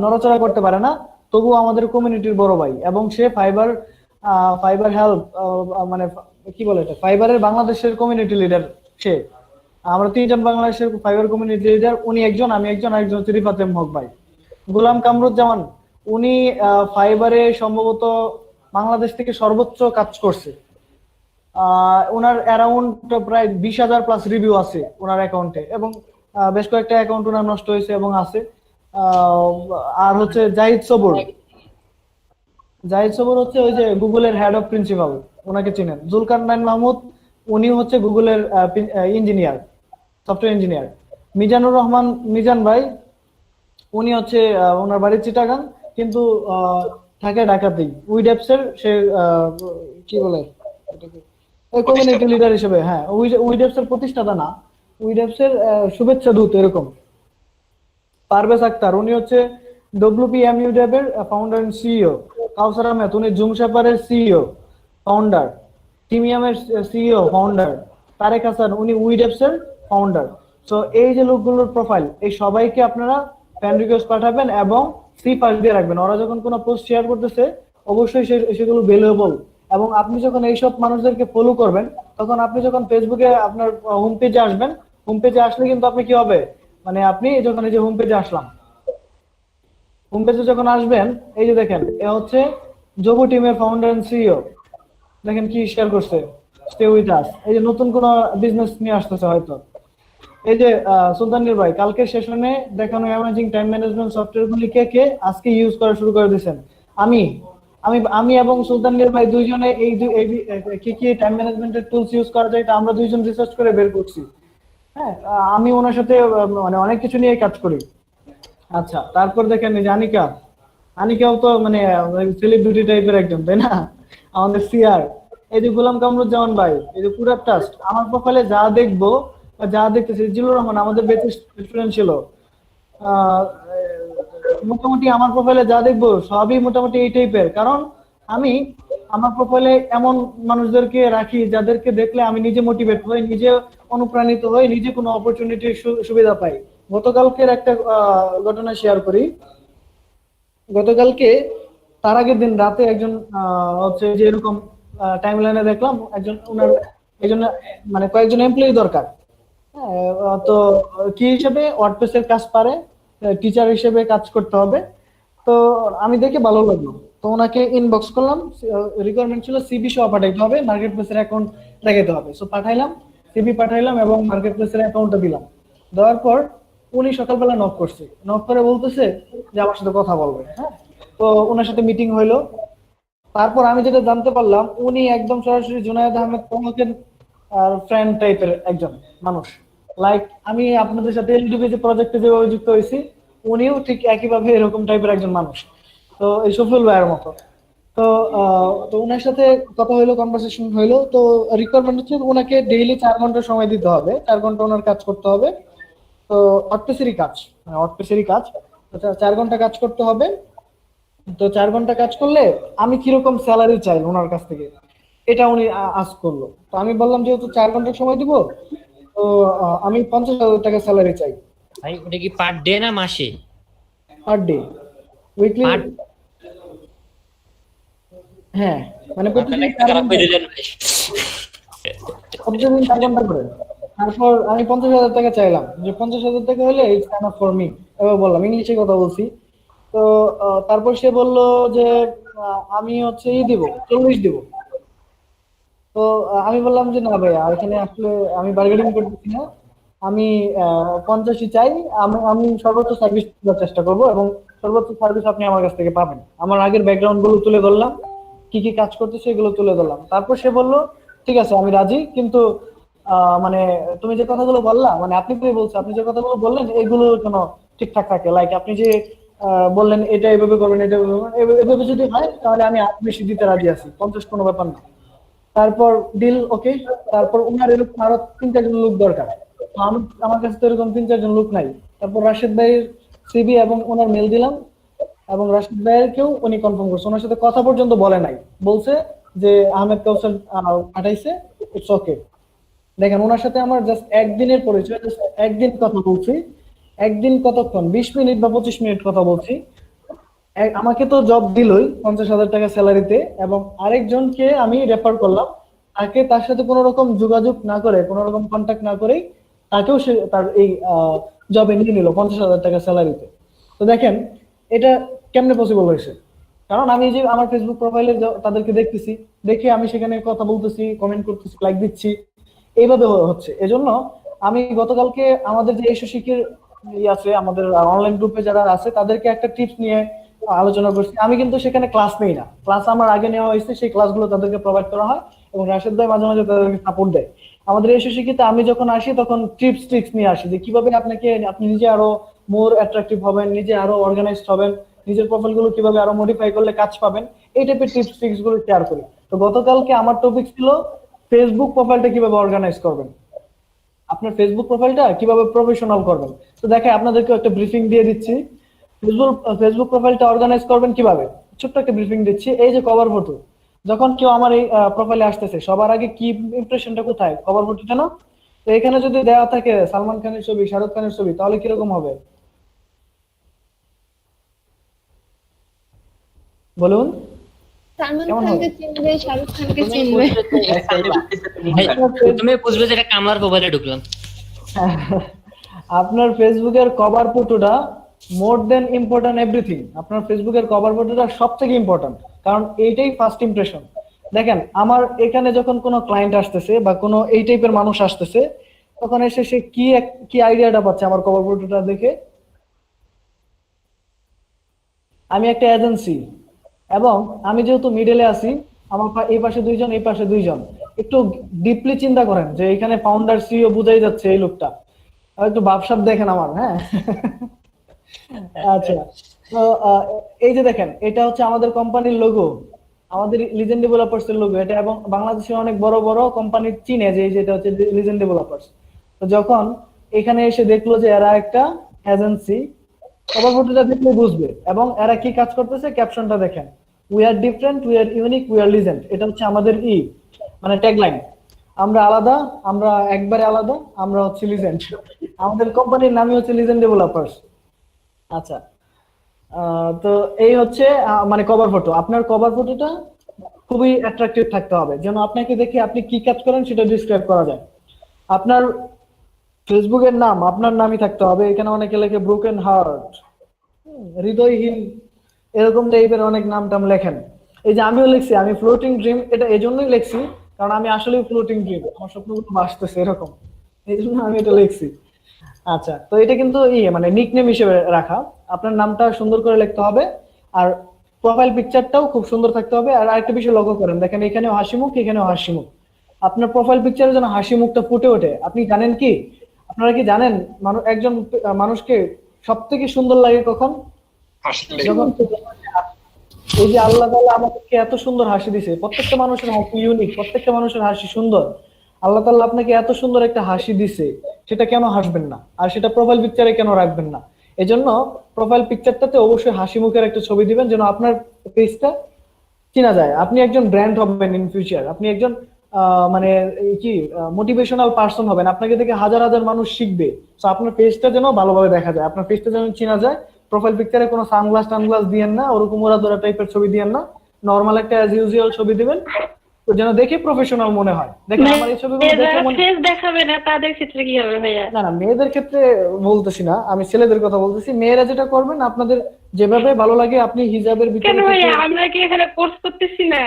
নড়াচড়া করতে পারে না, তবুও আমাদের কমিউনিটির বড় ভাই, এবং সে ফাইবার হেল্প মানে কি বলে এটা, ফাইবারের বাংলাদেশের কমিউনিটি লিডার। সে, আমরা 3 জন বাংলাদেশের ফাইবার কমিউনিটি লিডার, উনি একজন, আমি একজন, আরেকজন হচ্ছে রিফাত এম হক ভাই। গোলাম কামরুজ্জামান, উনি ফাইবারে সম্ভবত বাংলাদেশ থেকে সর্বোচ্চ কাজ করছে। ওনার অ্যারাউন্ড প্রায় 20,000 প্লাস রিভিউ আছে ওনার অ্যাকাউন্টে, এবং বেশ কয়েকটা অ্যাকাউন্ট ওনার নষ্ট হয়েছে এবং আছে। আর হচ্ছে জাহিদ সবুর, জাহিদ সবুর হচ্ছে ওই যে গুগলের হেড অফ প্রিন্সিপাল, ওনাকে চিনেন। জুলকারনাইন মাহমুদ, উনি হচ্ছে গুগলের engineer, software engineer. Mizanur Rahman Mizan ভাই, উনি হচ্ছে ওনার বাড়ি চিটাগাং, কিন্তু থাকে ঢাকাতেই। উইডেপসের সে কি বলে কমিউনিটি লিডার হিসেবে, হ্যাঁ, উইডেপসের প্রতিষ্ঠাতা না, উইডেপসের শুভেচ্ছা দূত এরকম। পারভেজ আক্তার, উনি হচ্ছে ডব্লিউপিএমইউ ডেবের founder and CEO. Kawsar Ahmed, উনি জুম শেপারের সিইও ফাউন্ডার। টিমিয়ামের সিইও ফাউন্ডার। তারেক হাসান, উনি উইডেপসের ফাউন্ডার। তো এই যে লোকগুলোর প্রোফাইল, এই সবাইকে আপনারা ফ্রেন্ড রিকোয়েস্ট পাঠাবেন এবং সি পাস দিয়ে রাখবেন। ওরা যখন কোনো পোস্ট শেয়ার করতেছে অবশ্যই সেগুলো ভ্যালুয়েবল। এবং আপনি যখন এইসব মানুষদেরকে ফলো করবেন তখন আপনি যখন ফেসবুকে আপনার হোম পেজে আসবেন, হোম পেজে আসলে কিন্তু আপনি কি হবে, মানে আপনি যখন এই যে হোম পেজে আসলাম, হোম পেজে যখন আসবেন এই যে দেখেন এ হচ্ছে জবু টিমের ফাউন্ডার এন্ড সিইও। দেখেন কি শেয়ার করছে, স্টে উইথ আস। এই যে নতুন কোন বিজনেস নিয়ে আসতেছে হয়তো। এই যে সুলতানির ভাই কালকে সেশনে দেখানো অ্যামেজিং টাইম ম্যানেজমেন্ট সফটওয়্যারগুলি কে আজকে ইউজ করা শুরু করে দিয়েছেন। আমি আমি আমি এবং সুলতানির ভাই দুইজনে কি কি টাইম ম্যানেজমেন্টের টুলস ইউজ করা যায় এটা আমরা দুইজন রিসার্চ করে বের করছি। হ্যাঁ, আমি ওনার সাথে মানে অনেক কিছু নিয়ে কাজ করি। আচ্ছা, তারপর দেখেন এই যে আনিকা, আনিকাও তো মানে সেলিব্রিটি টাইপের একজন, তাই না? আমাদের সিআর এই যে গোলাম কামরুজ্জামান ভাই, এই যে পুরা ট্রাস্ট আমার প্রোফাইলে যা দেখবো বা যা দেখতেছি, জিল্লুর রহমান আমাদের বেঁচে স্টুডেন্ট ছিল, আহ, মোটামুটি আমার প্রোফাইলে যা দেখবো সবই মোটামুটি এই টাইপের। কারণ আমি আমার প্রোফাইলে এমন মানুষদেরকে রাখি যাদেরকে দেখলে আমি নিজে মোটিভেট হই, নিজে অনুপ্রাণিত হই, নিজে কোনো অপরচুনিটির সুবিধা পাই। গতকালকের একটা ঘটনা শেয়ার করি। গতকালকে তার আগের দিন রাতে একজন হচ্ছে যে এরকম টাইমলাইনে দেখলাম একজন ওনার এই জন্য মানে কয়েকজন এমপ্লয়ি দরকার। হ্যাঁ, তো কি হিসেবে ওয়ার্ডপ্রেসের কাজ পারে, টিচার হিসেবে কাজ করতে হবে। তো আমি দেখে ভালো লাগলো, তো ওনাকে ইনবক্স করলাম। রিকোয়ারমেন্ট ছিল সিবি সহ পাঠাইতে হবে, মার্কেট প্লেসের অ্যাকাউন্ট দেখাইতে হবে। সো পাঠাইলাম, সিবি পাঠাইলাম এবং মার্কেট প্লেসের অ্যাকাউন্টটা দিলাম। দেওয়ার পর উনি সকালবেলা নক করছে, নক করে বলতেছে যে আমার সাথে কথা বলবে। হ্যাঁ, তো ওনার সাথে মিটিং হইলো। তারপর আমি যেটা জানতে পারলাম উনি একদম সরাসরি জুনায়েদ আহমেদ প্রমুখের ফ্রেন্ড টাইপের একজন মানুষ। লাইক আমি আপনাদের সাথে এলডিবি যে প্রজেক্টে যেভাবে যুক্ত হয়েছি, উনিও ঠিক একইভাবে এরকম টাইপের একজন মানুষ। তো এই সফল ভাইয়ের মতো। তো তো ওনার সাথে কথা হইলো, কনভারসেশন হইলো। তো রিকোয়ারমেন্ট হচ্ছে ওনাকে ডেইলি 4 ঘন্টা সময় দিতে হবে, 4 ঘন্টা ওনার কাজ করতে হবে। তো অটপেসেরই কাজ, মানে অটপেসেরই কাজ। তো 4 ঘন্টা কাজ করতে হবে। তো 4 ঘন্টা কাজ করলে আমি কিরকম স্যালারি চাই ওনার কাছ থেকে, এটা উনি আস্ক করলো। তো আমি বললাম যেহেতু 4 ঘন্টা সময় দিব, তো আমি 50,000 টাকা স্যালারি চাই ভাই ওটা কি পার ডে না মাসে? Per day, weekly. হ্যাঁ, মানে প্রতিদিন 4 খারাপ ঘন্টা, করে দিলেন ভাই। প্রতিদিন 4 ঘন্টা করে। তারপর আমি 50,000 টাকা চাইলাম, যে 50,000 টাকা হলে ইটস এনাফ ফর মি, এবার বললাম, ইংলিশে কথা বলছি। তো তারপর সে বলল যে আমি হচ্ছে দিব 40 দিব। তো আমি বললাম যে না ভাই, এখানে আসলে আমি বার্গেনিং করতেছি না, আমি 50 চাই। আমি সর্বোচ্চ সার্ভিস দেওয়ার চেষ্টা করব এবং সর্বোচ্চ সার্ভিস আপনি আমার কাছ থেকে পাবেন। আমার আগের ব্যাকগ্রাউন্ড গুলো তুলে ধরলাম, কি কি কাজ করতেছে এগুলো তুলে ধরলাম। তারপর সে বলল ঠিক আছে আমি রাজি, কিন্তু মানে তুমি যে কথাগুলো বললা, মানে আপনি যে কথাগুলো বললেন এগুলো যেন ঠিকঠাক থাকে। লাইক আপনি যে বললেন এটা এভাবে করবেন, এটা এভাবে যদি হয় তাহলে আমি আরো বেশি দিতে রাজি আছি, 50 কোনো ব্যাপার না। তারপর ডিল ওকে। তারপর ওনার এরকম আরো 3-4 জন লোক দরকার। তো আমার কাছে তো এরকম 3-4 জন লোক নাই। তারপর রাশেদ ভাইয়ের সিবি এবং ওনার মেল দিলাম, এবং রাশেদ ভাইয়ের কেউ উনি কনফার্ম করছে, ওনার সাথে কথা পর্যন্ত বলে নাই, বলছে যে আহমেদ কাউসার পাঠাইছে, ইটস ওকে। দেখেন ওনার সাথে আমার জাস্ট একদিনের পরিচয়, জাস্ট একদিন কথা বলছি। একদিন কতক্ষণ, 20 মিনিট বা 25 মিনিট কথা বলছি। আমাকে তো জব দিলই 50,000 টাকা স্যালারিতে, এবং আরেকজনকে আমি রেফার করলাম, তার সাথে কোনো রকম যোগাযোগ না করে, কোনো রকম কন্ট্যাক্ট না করেই তাকেও সে তার এই জবে নিয়ে নিল 50,000 টাকা স্যালারিতে। তো দেখেন এটা কেমনে পসিবল হয়েছে। কারণ আমি যে আমার ফেসবুক প্রোফাইলে তাদেরকে দেখতেছি, দেখে আমি সেখানে কথা বলতেছি, কমেন্ট করতেছি, লাইক দিচ্ছি, এইভাবে হচ্ছে। এজন্য আমি গতকালকে আমাদের যে এসো শিখের আছে, আমাদের অনলাইন গ্রুপে যারা আছে তাদেরকে একটা টিপস নিয়ে আলোচনা করছি। আমি কিন্তু সেখানে ক্লাস নেই না, ক্লাস আমার আগে নেওয়া হয়েছে, সেই ক্লাসগুলো তাদেরকে প্রোভাইড করা হয় এবং রাশেদ ভাই মাঝে মাঝে তাদেরকে সাপোর্ট দেয়। আমাদের এসো শিখিতে আমি যখন আসি তখন টিপস ট্রিক্স নিয়ে আসি, যে কিভাবে আপনি নিজে আরো মোর অ্যাট্রাকটিভ হবেন, নিজে আরো অর্গানাইজড হবেন, নিজের প্রোফাইল গুলো কিভাবে আরো মডিফাই করলে কাজ পাবেন, এই টাইপের টিপস ট্রিক্স গুলো শেয়ার করি। তো গতকালকে আমার টপিক ছিল ফেসবুক প্রোফাইলটা কিভাবে অর্গানাইজ করবেন, আপনার ফেসবুক প্রোফাইলটা কিভাবে প্রফেশনাল করবেন। তো দেখে আপনাদেরকে একটা ব্রিফিং দিয়ে দিচ্ছি, ফেসবুক প্রোফাইলটা অর্গানাইজ করবেন কিভাবে, ছোট্ট একটা ব্রিফিং দিচ্ছি। এই যে কভার ফটো, যখন কেউ আমার এই প্রোফাইলে আসতেছে সবার আগে কি ইমপ্রেশনটা কোথায়, কভার ফটোটা না? তো এখানে যদি দেওয়া থাকে সালমান খানের ছবি, শাহরুখ খানের ছবি, তাহলে কিরকম হবে? বলুন। সালমান কেমন খানকে চিনবে, শাহরুখ খানকে চিনবে। ভাই তুমি বুঝবে যে এটা কামলার প্রোফাইলে ঢুকলাম। আপনার ফেসবুকের কভার ফটোটা মোর দেন ইম্পর্টেন্ট এভরিথিং। আপনার ফেসবুকের কভার ফটোটা সব থেকে ইম্পর্টেন্ট, কারণ এইটাই ফার্স্ট ইমপ্রেশন। দেখেন আমার এখানে যখন কোনো ক্লায়েন্ট আসতেছে বা কোনো এই টাইপের মানুষ আসতেছে, তখন এসে সে কি আইডিয়াটা পাচ্ছে আমার কভার ফটোটা দেখে? আমি একটা এজেন্সি, এবং আমি যেহেতু মিডলে আছি, আমার এই পাশে দুইজন, এই পাশে দুইজন। একটু ডিপলি চিন্তা করেন যে এখানে ফাউন্ডার সিইও বুঝাই যাচ্ছে এই লোকটা, আর একটু ভাবসাব দেখেন আমার। হ্যাঁ, আচ্ছা। তো এই যে দেখেন, এটা হচ্ছে আমাদের কোম্পানির লোগো, আমাদের লিজেন্ড ডেভেলপার্স এর লোগো এটা, এবং বাংলাদেশের অনেক বড় বড় কোম্পানি চিনে যে এই যেটা হচ্ছে লিজেন্ড ডেভেলপার্স। তো যখন এখানে এসে দেখলো যে এরা একটা এজেন্সি, কভার ফটোটা দেখলে বুঝবে। এবং এরা কি কাজ করতেছে, ক্যাপশনটা দেখেন, we are different, we are unique, we are legend. এটা হচ্ছে আমাদের মানে ট্যাগলাইন। আমরা আলাদা, আমরা একবারে আলাদা, আমরা হচ্ছে লিজেন্ড। আমাদের কোম্পানির নামই হচ্ছে লিজেন্ড ডেভেলপার্স। আচ্ছা, তো এই হচ্ছে মানে কভার ফটো। আপনার কভার ফটোটা খুবই অ্যাট্রাকটিভ থাকতে হবে, যেন আপনাকে দেখে আপনি কি কাজ করেন সেটা ডিসক্রাইব করা যায়। আপনার ফেসবুকের নাম আপনার নামই থাকতে হবে। এখানে অনেকে লেখে ব্রোকেন হার্ট, হৃদয়হীন, এরকম টাইপের অনেক নাম টাম লেখেন। এই যে আমিও লিখছি, আমি ফ্লোটিং ড্রিম, এটা এই জন্যই লিখছি কারণ আমি আসলে ফ্লোটিং ড্রিম, আমার স্বপ্নগুলো ভাসতেছে এরকম, এই জন্য আমি এটা লিখছি। আচ্ছা, তো এটা কিন্তু মানে নিকনেম হিসেবে রাখা। আপনার নামটা সুন্দর করে লিখতে হবে, আর প্রোফাইল পিকচারটাও খুব সুন্দর থাকতে হবে। আর আরেকটা বিষয় লক্ষ্য করেন, দেখেন এখানেও হাসি মুখ, এখানেও হাসি মুখ। আপনার প্রোফাইল পিকচারে যেন হাসি মুখটা ফুটে ওঠে। আপনি জানেন কি, আপনারা কি জানেন একজন মানুষকে সব থেকে সুন্দর লাগে কখন? আসলে যখন এই যে আল্লাহ তাআলা আমাদেরকে এত সুন্দর হাসি দিছে, প্রত্যেকটা মানুষের হাসি ইউনিক, প্রত্যেকটা মানুষের হাসি সুন্দর। আল্লাহ তাআলা আপনাকে এত সুন্দর একটা হাসি দিছে, সেটা কেন হাসবেন না? আর সেটা প্রোফাইল পিকচারে কেন রাখবেন না? এজন্য প্রোফাইল পিকচারটাতে অবশ্যই হাসি মুখের একটা ছবি দিবেন, যেন আপনার পেজটা চেনা যায়। আপনি একজন ব্র্যান্ড হবেন ইন ফিউচার, আপনি একজন মানে কি মোটিভেশনাল পার্সন হবেন, আপনাকে দেখে হাজার হাজার মানুষ শিখবে। তো আপনার পেজটা যেন ভালোভাবে দেখা যায়, আপনার পেজটা যেন চেনা যায়। প্রোফাইল পিকচারে কোনো সানগ্লাস টানগ্লাস দিয়েন না, ওরকম ওরা ধরা টাইপের ছবি দিয়েন না, নরমাল একটা অ্যাজ ইউজুয়াল ছবি দিবেন, তো যেন দেখে প্রফেশনাল মনে হয়। দেখেন আমার এই ছবিগুলো দেখে ফেস দেখাবে না, তাদের ক্ষেত্রে কি হবে ভাইয়া? না না, মেয়েদের ক্ষেত্রে বলতেছি না, আমি ছেলেদের কথা বলতেছি। মেয়েরা যেটা করবেন, আপনাদের যেভাবে ভালো লাগে আপনি হিজাবের ভিতরে কেন ভাইয়া, আমরা কি এখানে কোর্স করতেছি না?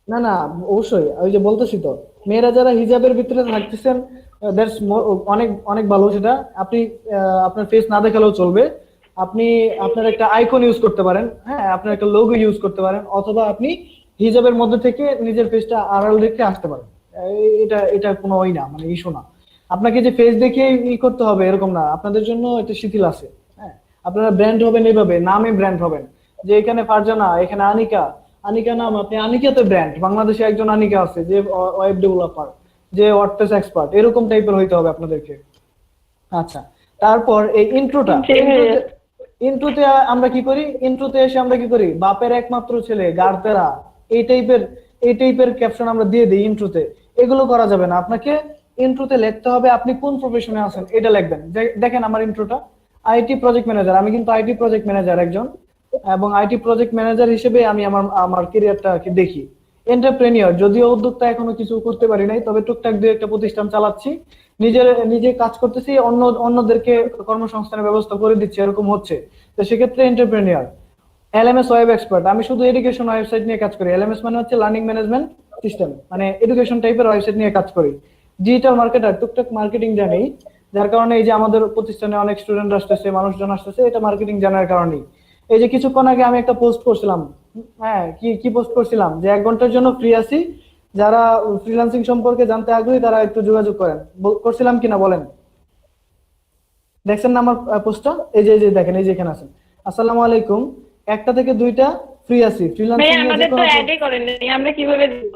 না না, অবশ্যই ওই যে বলতেছি তো, মেয়েরা যারা হিজাবের ভিতরে থাকতেছেন, দ্যাটস অনেক অনেক ভালো। সেটা আপনি আপনার ফেস না দেখালেও চলবে, আপনি আপনার একটা আইকন ইউজ করতে পারেন, হ্যাঁ, আপনার একটা লোগো ইউজ করতে পারেন, অথবা আপনি হিজাবের মধ্যে থেকে নিজের ফেসটা আড়াল রেখে আসতে পারেন। এটা এটা কোনো না, মানে ইস্যু না। আপনাকে যে ফেস দেখে করতে হবে এরকম না, আপনাদের জন্য এটা শিথিল আছে। হ্যাঁ, আপনারা ব্র্যান্ড হবেন এইভাবে, নামে ব্র্যান্ড হবেন, যে এখানে ফারজানা, এখানে আনিকা, আনিকা নাম, আপনি আনিকাতে ব্র্যান্ড। বাংলাদেশে একজন আনিকা আছে যে ওয়েব ডেভেলপার, যে ওয়ার্ডপ্রেস এক্সপার্ট, এরকম টাইপের হইতে হবে আপনাদেরকে। আচ্ছা, তারপর এই ইন্ট্রোতে আমরা কি করি, ইন্ট্রোতে এসে আমরা কি করি, বাপের একমাত্র ছেলে, গার্তেরা, এই টাইপের ক্যাপশন আমরা দিয়ে দিই ইন্ট্রোতে। এগুলো করা যাবে না। আপনাকে ইন্ট্রোতে লিখতে হবে আপনি কোন প্রফেশনে আছেন, এটা লিখবেন। দেখেন আমার ইন্ট্রোটা, আইটি প্রজেক্ট ম্যানেজার। আমি কিন্তু আইটি প্রজেক্ট ম্যানেজার একজন, এবং আইটি প্রজেক্ট ম্যানেজার হিসেবে আমি আমার ক্যারিয়ারটা দেখি। এন্টারপ্রেনিয়র, যদিও উদ্যোক্তা এখনো কিছু করতে পারি নাই, তবে টুকটাক দুই একটা প্রতিষ্ঠান চালাচ্ছি, নিজে কাজ করতেছি, অন্যদেরকে কর্মসংস্থানের ব্যবস্থা করে দিচ্ছি, এরকম হচ্ছে। তো সেক্ষেত্রে এন্টারপ্রেনিয়র। এলএমএস ওয়েব এক্সপার্ট, আমি শুধু এডুকেশন ওয়েবসাইট নিয়ে কাজ করি। এলএমএস মানে হচ্ছে লার্নিং ম্যানেজমেন্ট সিস্টেম, মানে এডুকেশন টাইপের ওয়েবসাইট নিয়ে কাজ করি। ডিজিটাল মার্কেটার, টুকটাক মার্কেটিং জানি, যার কারণে এই যে আমাদের প্রতিষ্ঠানে অনেক স্টুডেন্ট আসতেছে, মানুষজন আসতেছে, এটা মার্কেটিং জানার কারণেই। এই যে কিছুক্ষণ আগে আমি একটা পোস্ট করছিলাম, হ্যাঁ, কি পোস্ট করছিলাম, যে 1 ঘন্টার জন্য ফ্রি আছি, যারা ফ্রিল্যান্সিং সম্পর্কে জানতে আগ্রহী তারা একটু যোগাযোগ করেন। করছিলাম কিনা বলেন? দেখছেন না আমার পোস্টটা? এই যে দেখেন, এই যে এখানে আছেন। আসসালামু আলাইকুম, 1টা থেকে 2টা ফ্রি আছি, ফ্রিল্যান্সিং এর আমাদের তো অ্যাডই করেন নাই, আমরা কিভাবে দিব?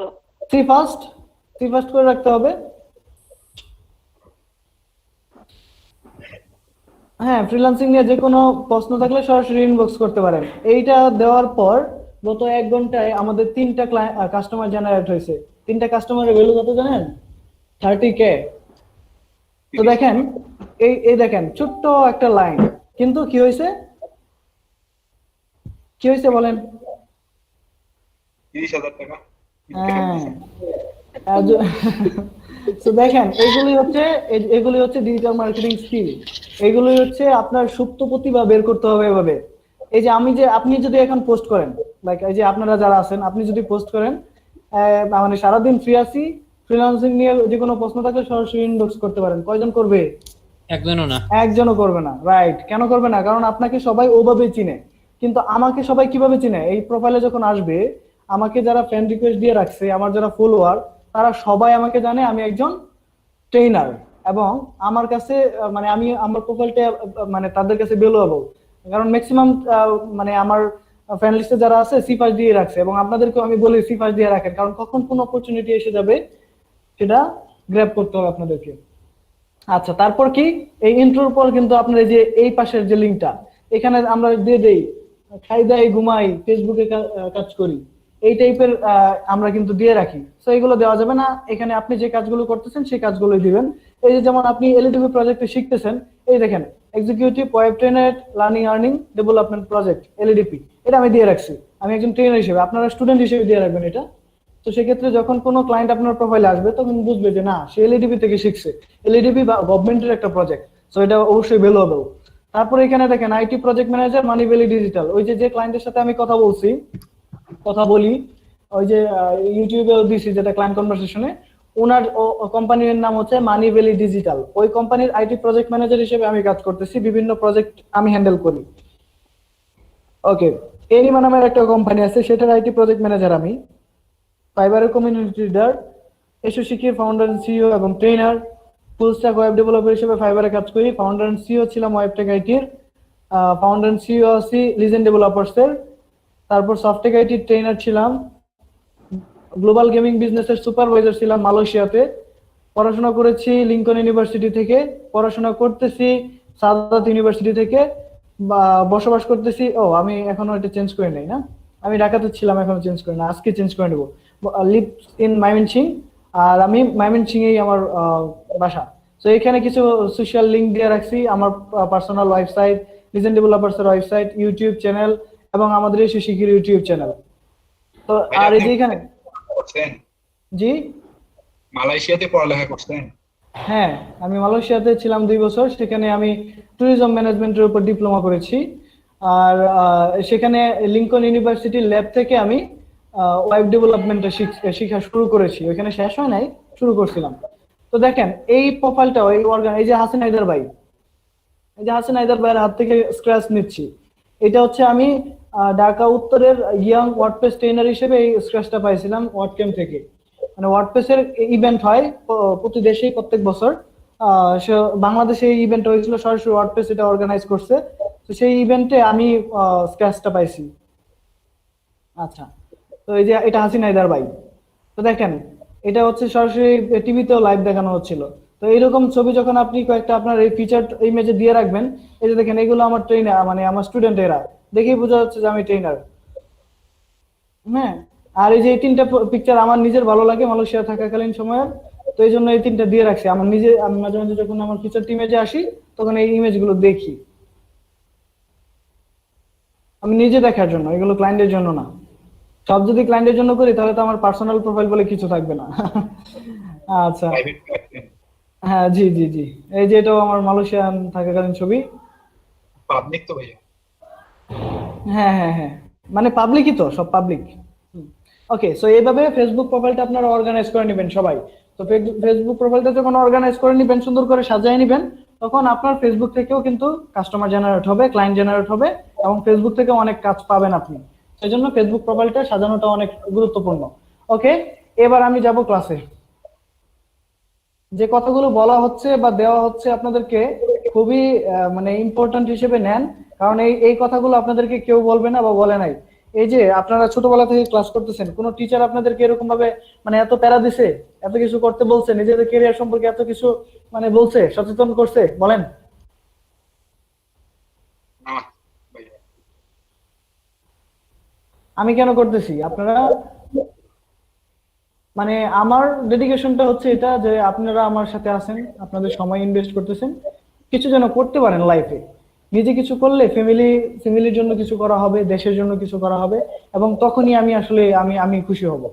ফ্রি ফার্স্ট করে রাখতে হবে। হ্যাঁ, ফ্রিল্যান্সিং নিয়ে যে কোনো প্রশ্ন থাকলে সরাসরি ইনবক্স করতে পারেন। এইটা দেওয়ার পর গত 1 ঘন্টায় আমাদের 3টা কাস্টমার জেনারেট হয়েছে। 3টা কাস্টমারের ভ্যালু কত জানেন? 30K। তো দেখেন, এই দেখেন ছোট্ট একটা লাইন, কিন্তু কি হয়েছে বলেন? 30,000 টাকা হ্যাঁ তো দেখেন এগুলি হচ্ছে ডিজিটাল মার্কেটিং স্কিল। এগুলি হচ্ছে আপনার সুপ্ত প্রতিভা বের করতে হবে এভাবে। এই যে আপনি যদি এখন পোস্ট করেন, লাইক এই যে আপনারা যারা আছেন, আপনি যদি পোস্ট করেন মানে সারাদিন ফ্রি আছি, ফ্রিল্যান্সিং নিয়ে যে কোনো প্রশ্ন থাকলে সরাসরি ইনবক্স করতে পারেন। কয়জন করবে? একজনও না। একজনও করবে না, রাইট। কেন করবে না? কারণ আপনাকে সবাই ওভাবে চিনে। কিন্তু আমাকে সবাই কিভাবে চিনে? এই প্রোফাইলে যখন আসবে, আমাকে যারা ফ্রেন্ড রিকোয়েস্ট দিয়ে রাখছে, আমার যারা ফলোয়ার, তারা সবাই আমাকে জানে আমি একজন ট্রেনার। এবং আমার কাছে মানে আমি আমার প্রোফাইলটা মানে তাদের কাছে ভ্যালুয়েবল, কারণ ম্যাক্সিমাম মানে আমার ফ্রেন্ড লিস্টে যারা আছে সি5 দিয়ে রাখছে। এবং আপনাদেরকেও আমি বলি সি5 দিয়ে রাখেন, কারণ কখন কোন অপরচুনিটি এসে যাবে সেটা গ্র্যাব করতে হবে আপনাদেরকে। আচ্ছা, তারপর কি? এই ইন্ট্রোর পর কিন্তু আপনার এই যে এই পাশের যে লিঙ্কটা, এখানে আমরা দিয়ে দেই খাই দাই ঘুমাই ফেসবুকে কাজ করি, এই টাইপের আমরা কিন্তু দিয়ে রাখি। সো এগুলো দেওয়া যাবে না। এখানে আপনি যে কাজগুলো করতেছেন সেই কাজগুলোই দিবেন। এই যে যেমন আপনি এলইডিপি প্রজেক্টে শিখতেছেন, এই দেখেন executive web trainer learning earning development project এলইডিপি, এটা আমি দিয়ে রাখছি। আমি একজন ট্রেনার হিসেবে, আপনারা স্টুডেন্ট হিসেবে দিয়ে রাখবেন এটা। তো সেক্ষেত্রে যখন কোনো ক্লায়েন্ট আপনার প্রোফাইলে আসবে তখন বুঝবে যে না, সে এলইডিপি থেকে শিখছে, এলইডিপি বা গভর্নমেন্টের একটা প্রজেক্ট, সো এটা অবশ্যই ভ্যালুয়েবল। তারপরে এখানে দেখেন IT project manager money valley digital, ওই যে ক্লায়েন্টের সাথে আমি কথা বলি ওই যে ইউটিউবে দিছি যেটা ক্লায়েন্ট কনভারসেশনে, ওনার কোম্পানির নাম হচ্ছে মানি ভ্যালি ডিজিটাল। ওই কোম্পানির আইটি প্রজেক্ট ম্যানেজার হিসেবে আমি কাজ করতেছি, বিভিন্ন প্রজেক্ট আমি হ্যান্ডেল করি। ওকে, এনিমা নামের একটা কোম্পানি আছে, সেটার আইটি প্রজেক্ট ম্যানেজার আমি। ফাইবারের কমিউনিটি লিডার, এসো শিখির ফাউন্ডার সিইও এবং trainer. Full stack web developer হিসেবে ফাইবারে কাজ করি। ফাউন্ডার এন্ড সিইও ছিলাম ওয়েবটেক আইটির। ফাউন্ডার এন্ড সিইও আছি লিজেন্ড ডেভেলপারসের। তারপর সফটটেক আইটির ট্রেনার ছিলাম। গ্লোবাল গেমিং বিজনেসের সুপারভাইজার ছিলাম মালয়েশিয়াতে। পড়াশোনা করেছি লিঙ্কন ইউনিভার্সিটি থেকে, পড়াশোনা করতেছি সাদাত ইউনিভার্সিটি থেকে, বা বসবাস করতেছি, আমি এখনো এটা চেঞ্জ করে নাই না, আমি ঢাকাতে ছিলাম, এখনো চেঞ্জ করে না, আজকে চেঞ্জ করে নেবো। লিভ ইন মাইমিনসিং, আর আমি মাইমিনসিং এই আমার বাসা। তো এখানে কিছু সোশ্যাল লিঙ্ক দিয়ে রাখছি, আমার পার্সোনাল ওয়েবসাইট, লিজেন্ড ডেভেলপারসের ওয়েবসাইট, ইউটিউব চ্যানেল এবং আমাদের এসে শিখির ইউটিউব চ্যানেল। তো আর এই যে এখানে জি মালয়েশিয়াতে পড়ালেখা করছেন? হ্যাঁ, আমি মালয়েশিয়াতে ছিলাম 2 বছর, সেখানে আমি ট্যুরিজম ম্যানেজমেন্টের উপর ডিপ্লোমা করেছি। আর সেখানে লিঙ্কন ইউনিভার্সিটির ল্যাব থেকে আমি ওয়েব ডেভেলপমেন্টটা শিখা শুরু করেছি। ওইখানে শেষ হয় নাই, শুরু করছিলাম। তো দেখেন এই প্রোফাইলটা, এই যে হাসিন হায়দার ভাই, এই যে হাসিন হায়দার ভাইয়ের হাত থেকে স্ক্র্যাচ নিচ্ছি, এটা হচ্ছে আমি ঢাকা উত্তরের ইয়াং ওয়ার্ডপ্রেস ট্রেনার হিসেবে এই স্ক্র্যাচটা পাইছিলাম ওয়ার্ড ক্যাম্প থেকে। মানে ওয়ার্ডপ্রেসের ইভেন্ট হয় প্রতি দেশেই প্রত্যেক বছর, বাংলাদেশে এই ইভেন্ট হয়েছিল, সরাসরি ওয়ার্ডপ্রেস এটা অর্গানাইজ করছে। তো সেই ইভেন্টে আমি স্ক্র্যাচটা পাইছি। আচ্ছা, তো এই যে এটা হাসিন হায়দার ভাই, তো দেখেন এটা হচ্ছে সরাসরি টিভিতেও লাইভ দেখানো হচ্ছিল। তো এইরকম ছবি যখন আপনি কয়েকটা আপনার এই ফিচার ইমেজে দিয়ে রাখবেন, এই যে দেখেন এগুলো আমার ট্রেনার, মানে আমার স্টুডেন্ট, এরা দেখেই বোঝা যাচ্ছে যে আমি ট্রেনার। হ্যাঁ, আর এই যে এই 3টা পিকচার আমার নিজের ভালো লাগে মালয়েশিয়া থাকাকালীন সময়ের, তো এই জন্য এই 3টা দিয়ে রাখছি। আমি মাঝে মাঝে যখন আমার ফিচার ইমেজে আসি তখন এই ইমেজগুলো দেখি, আমি নিজে দেখার জন্য, এগুলো ক্লায়েন্টের জন্য না। সব যদি ক্লায়েন্টের জন্য করি তাহলে তো আমার পার্সোনাল প্রোফাইল বলে কিছু থাকবে না। আচ্ছা, হ্যাঁ, জি জি জি, এই যে এটাও আমার মালয়েশিয়ান থাকাকালীন ছবি। পাবলিক তো ভাইয়া? হ্যাঁ হ্যাঁ হ্যাঁ, মানে পাবলিকই তো, সব পাবলিক। ওকে, সো এইভাবে ফেসবুক প্রোফাইলটা আপনারা অর্গানাইজ করে নেবেন সবাই। তো ফেসবুক প্রোফাইলটা যখন অর্গানাইজ করে নেবেন, সুন্দর করে সাজিয়ে নেবেন, তখন আপনার ফেসবুক থেকেও কিন্তু কাস্টমার জেনারেট হবে, ক্লায়েন্ট জেনারেট হবে, এবং ফেসবুক থেকে অনেক কাজ পাবেন আপনি। সেই জন্য ফেসবুক প্রোফাইলটা সাজানোটা অনেক গুরুত্বপূর্ণ। ওকে, এবার আমি যাব ক্লাসে। যে কথাগুলো বলা হচ্ছে বা দেওয়া হচ্ছে আপনাদেরকে খুবই মানে ইম্পর্টেন্ট হিসেবে নেন, কারণ এই কথাগুলো আপনাদেরকে কেউ বলবে না বা বলে নাই। এই যে আপনারা ছোটবেলা থেকে ক্লাস করতেছেন, কোন টিচার আপনাদেরকে এরকম ভাবে মানে এত প্যারা দিছে, এত কিছু করতে বলছে, নিজেদের ক্যারিয়ার সম্পর্কে এত কিছু মানে বলছে, সচেতন করছে, বলেন? আমি কেন করতেছি? আপনারা মানে আমার ডেডিকেশনটা হচ্ছে এটা যে আপনারা আমার সাথে আছেন, আপনাদের সময় ইনভেস্ট করতেছেন, কিছু যেন করতে পারেন লাইফে। নিজে কিছু করলে ফ্যামিলির জন্য কিছু করা হবে, দেশের জন্য কিছু করা হবে, এবং তখনই আমি আসলে আমি খুশি হব।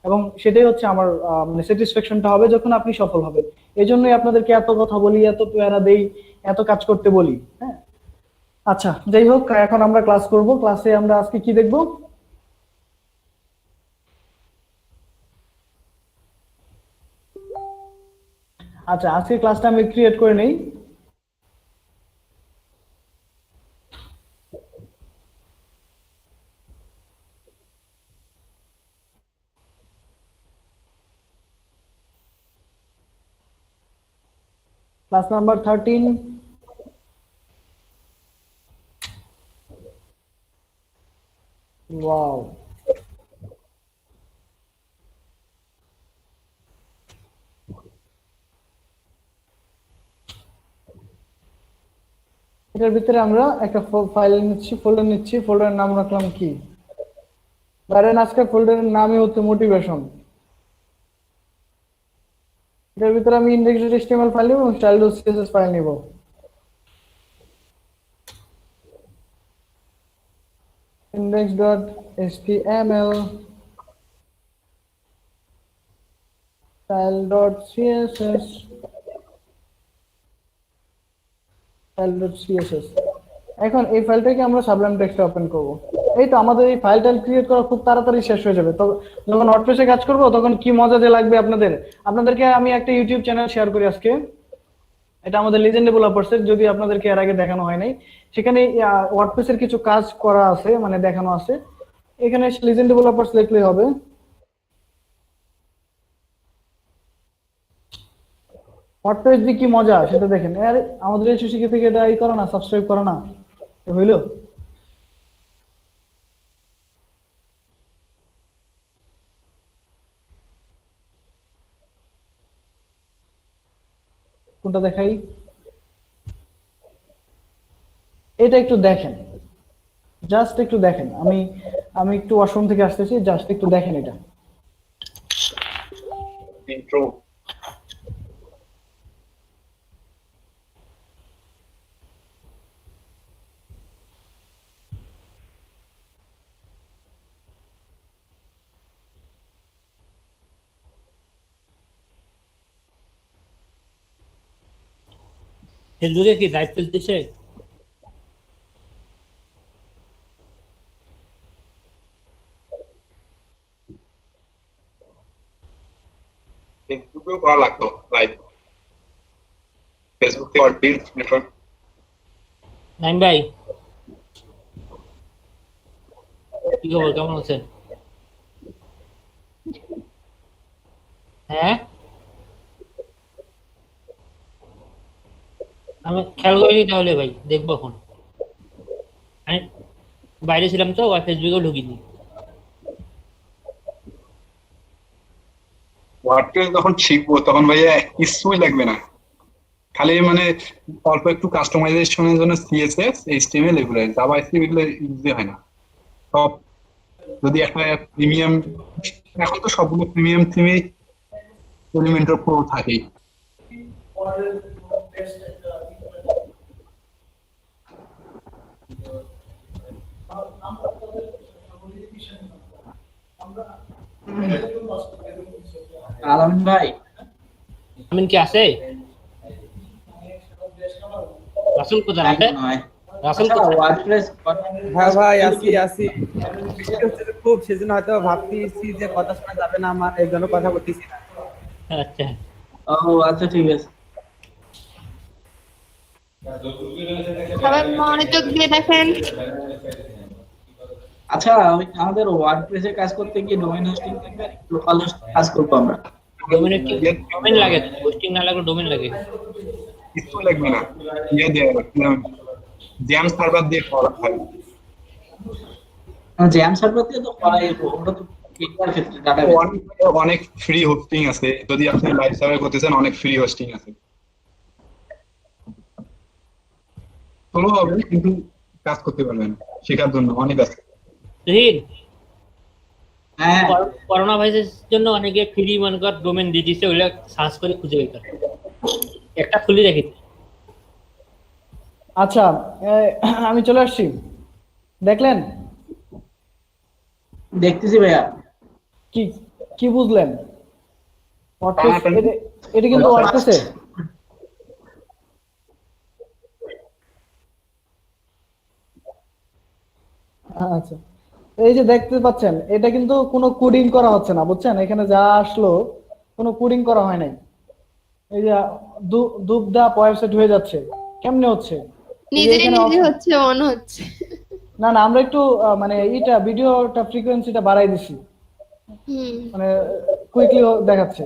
এবং সেটাই হচ্ছে আমার মানে স্যাটিসফ্যাকশনটা হবে যখন আপনি সফল হবেন। এই জন্যই আপনাদেরকে এত কথা বলি, এত প্যারা দেই, এত কাজ করতে বলি। হ্যাঁ, আচ্ছা যাই হোক, এখন আমরা ক্লাস করব। ক্লাসে আমরা আজকে কি দেখব? আচ্ছা, আজকে ক্লাসটা আমি ক্রিয়েট করে নেই। Class number 13। ওয়াও, এটার ভিতরে আমরা একটা ফাইল নিচ্ছি, ফোল্ডার নিচ্ছি। ফোল্ডারের নাম রাখলাম কি? ধরেন আজকে ফোল্ডারের নামই হচ্ছে মোটিভেশন। এটার ভিতরে আমি index.html ফাইল নিব এবং style.css ফাইল নিব। index.html, style.css, style.css। এখন এই ফাইলটাকে আমরা সাবলাইম টেক্সটে ওপেন করব। এই তো আমাদের এই ফাইলটা ক্রিয়েট করা খুব তাড়াতাড়ি শেষ হয়ে যাবে। তো যখন ওয়ার্ডপ্রেসে কাজ করব তখন কি মজা যে লাগবে আপনাদেরকে আমি একটা ইউটিউব চ্যানেল শেয়ার করি আজকে। এটা আমাদের লিজেন্ড ডেভেলপারসের, যদি আপনাদেরকে এর আগে দেখানো হয় নাই। সেখানে ওয়ার্ডপ্রেসের কিছু কাজ করা আছে, মানে দেখানো আছে। এখানে লিজেন্ড ডেভেলপারস লিখলেই হবে। ওয়ার্ডপ্রেস দিয়ে কি মজা সেটা দেখেন। আরে আমাদের এই শিক্ষা থেকে এটা ই করো না, সাবস্ক্রাইব করো না, হইলো? কোনটা দেখাই? এটা একটু দেখেন, জাস্ট একটু দেখেন। আমি একটু ওয়াশরুম থেকে আসতেছি, জাস্ট একটু দেখেন এটা। ইন্ট্রো। ফেসবুকে কি লাইভ চলতেছে? ফেসবুকেও করা লাগতো লাইভ। ফেসবুকে অডিট নেটওয়ার্ক। নাইম ভাই, কি খবর, কেমন আছেন? হ্যাঁ, আমি খেয়াল করিনি তাহলে ভাই, দেখবো এখন। আমি বাইরে ছিলাম তো, আর ফেসবুকেও ঢুকিনি। ওয়ার্ডপ্রেস যখন শিখবো তখন ভাইয়া কিছুই লাগবে না, খালি মানে অল্প একটু কাস্টমাইজেশনের জন্য সিএসএস, এইচটিএমএল, এগুলো জাভাস্ক্রিপ্ট এগুলো ইউজ হয় না সব। যদি একটা প্রিমিয়াম, এখন তো সবগুলো প্রিমিয়াম থিমে এলিমেন্টর প্রো থাকেই। আলামিন ভাই, আমিন কি আছে? রাসুল কোথায় আছে? রাসুল আচ্ছা, কোথায়? ওয়ার্ডপ্রেস হ্যাঁ ভাই, আসি। বৃষ্টি হচ্ছে তো খুব, সেজন্য হয়তো ভাবতেছি যে কথা শোনা যাবে না আমার, এই জন্য কথা বলতেছি না। আচ্ছা, ও আচ্ছা, ঠিক আছে। সবাই মনোযোগ দিয়ে দেখেন। আচ্ছা, আমাদের ওয়ার্ডপ্রেসে কাজ করতে গিয়ে ডোমেইন হোস্টিং লাগবে, লোকাল হোস্ট কাজ করবো আমরা। ডোমেন লাগে, হোস্টিং না লাগলে ডোমেন লাগে। কিছু লাগবে না, ইয়ে দিয়ে জ্যাম সার্ভার দিয়ে করা হয়। জ্যাম সার্ভার দিয়ে তো করাই, ওটা তো এটার ক্ষেত্রে ডাটাবেস। অনেক ফ্রি হোস্টিং আছে, যদি আপনি লাইভ সার্ভার করতে চান অনেক ফ্রি হোস্টিং আছে, ভালো হবে, কিন্তু কাজ করতে পারবেন, শেখার জন্য অনেক আছে। তুহিন, হ্যাঁ, করোনা ভাইরাসের জন্য অনেকে ফ্রি মনে কর ডোমেন দিয়ে দিচ্ছে, ওগুলা সার্চ করে খুঁজে বের করে। একটা খুলে দেখি। আচ্ছা, আমি চলে আসছি, দেখলেন? দেখতেছি ভাইয়া। কি কি বুঝলেন? ওয়ার্ডপ্রেস এটা কিন্তু ওয়ার্ডপ্রেসে আচ্ছা, এই যে দেখতে পাচ্ছেন এটা কিন্তু কোনো কোডিং করা হচ্ছে না, বুঝছেন? এখানে যা আসলো কোনো কোডিং করা হয় নাই। এই যে দুবদা ওয়েবসাইট হয়ে যাচ্ছে, কেমনে হচ্ছে? এই যে নিজেই এখানে নিজে হচ্ছে মনে হচ্ছে। না না, আমরা একটু মানে এইটা ভিডিওটা ফ্রিকোয়েন্সিটা বাড়াই দিছি, হুম। মানে কুইকলি দেখাচ্ছে।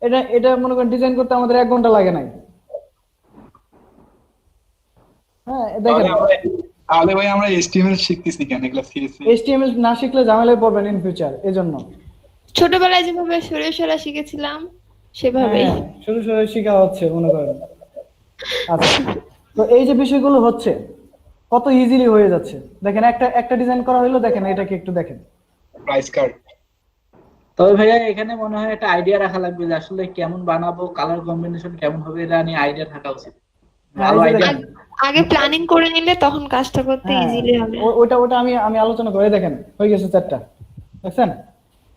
এটা এটা মনে করেন ডিজাইন করতে আমাদের 1 ঘন্টা লাগে নাই। হ্যাঁ দেখেন, তাহলে ভাই আমরা HTML শিখতেছি কেন, এগুলা CSS? HTML না শিখলে ঝামেলায় পড়বেন ইন ফিউচার, এজন্য। ছোটবেলায় যেভাবে সরে সরে শিখেছিলাম সেভাবেই। হ্যাঁ, শুরু শুরু শেখা হচ্ছে মনে করেন। আচ্ছা, তো এই যে বিষয়গুলো হচ্ছে কত ইজিলি হয়ে যাচ্ছে, দেখেন একটা একটা ডিজাইন করা হলো, দেখেন এটাকে একটু দেখেন। Price card. তবে ভাইয়া এখানে মনে হয় একটা আইডিয়া রাখা লাগবে যে আসলে কেমন বানাবো, কালার কম্বিনেশন কেমন হবে, এটা নিয়ে আইডিয়া থাকা উচিত। ভালো এই যে আইডিয়া। দেখেন, আগে প্ল্যানিং করে নিলে তখন কাজটা করতে হ্যাঁ, ইজিলি হবে। ওটা ওটা আমি আমি আলোচনা করে, দেখেন হয়ে গেছে 4টা, দেখছেন?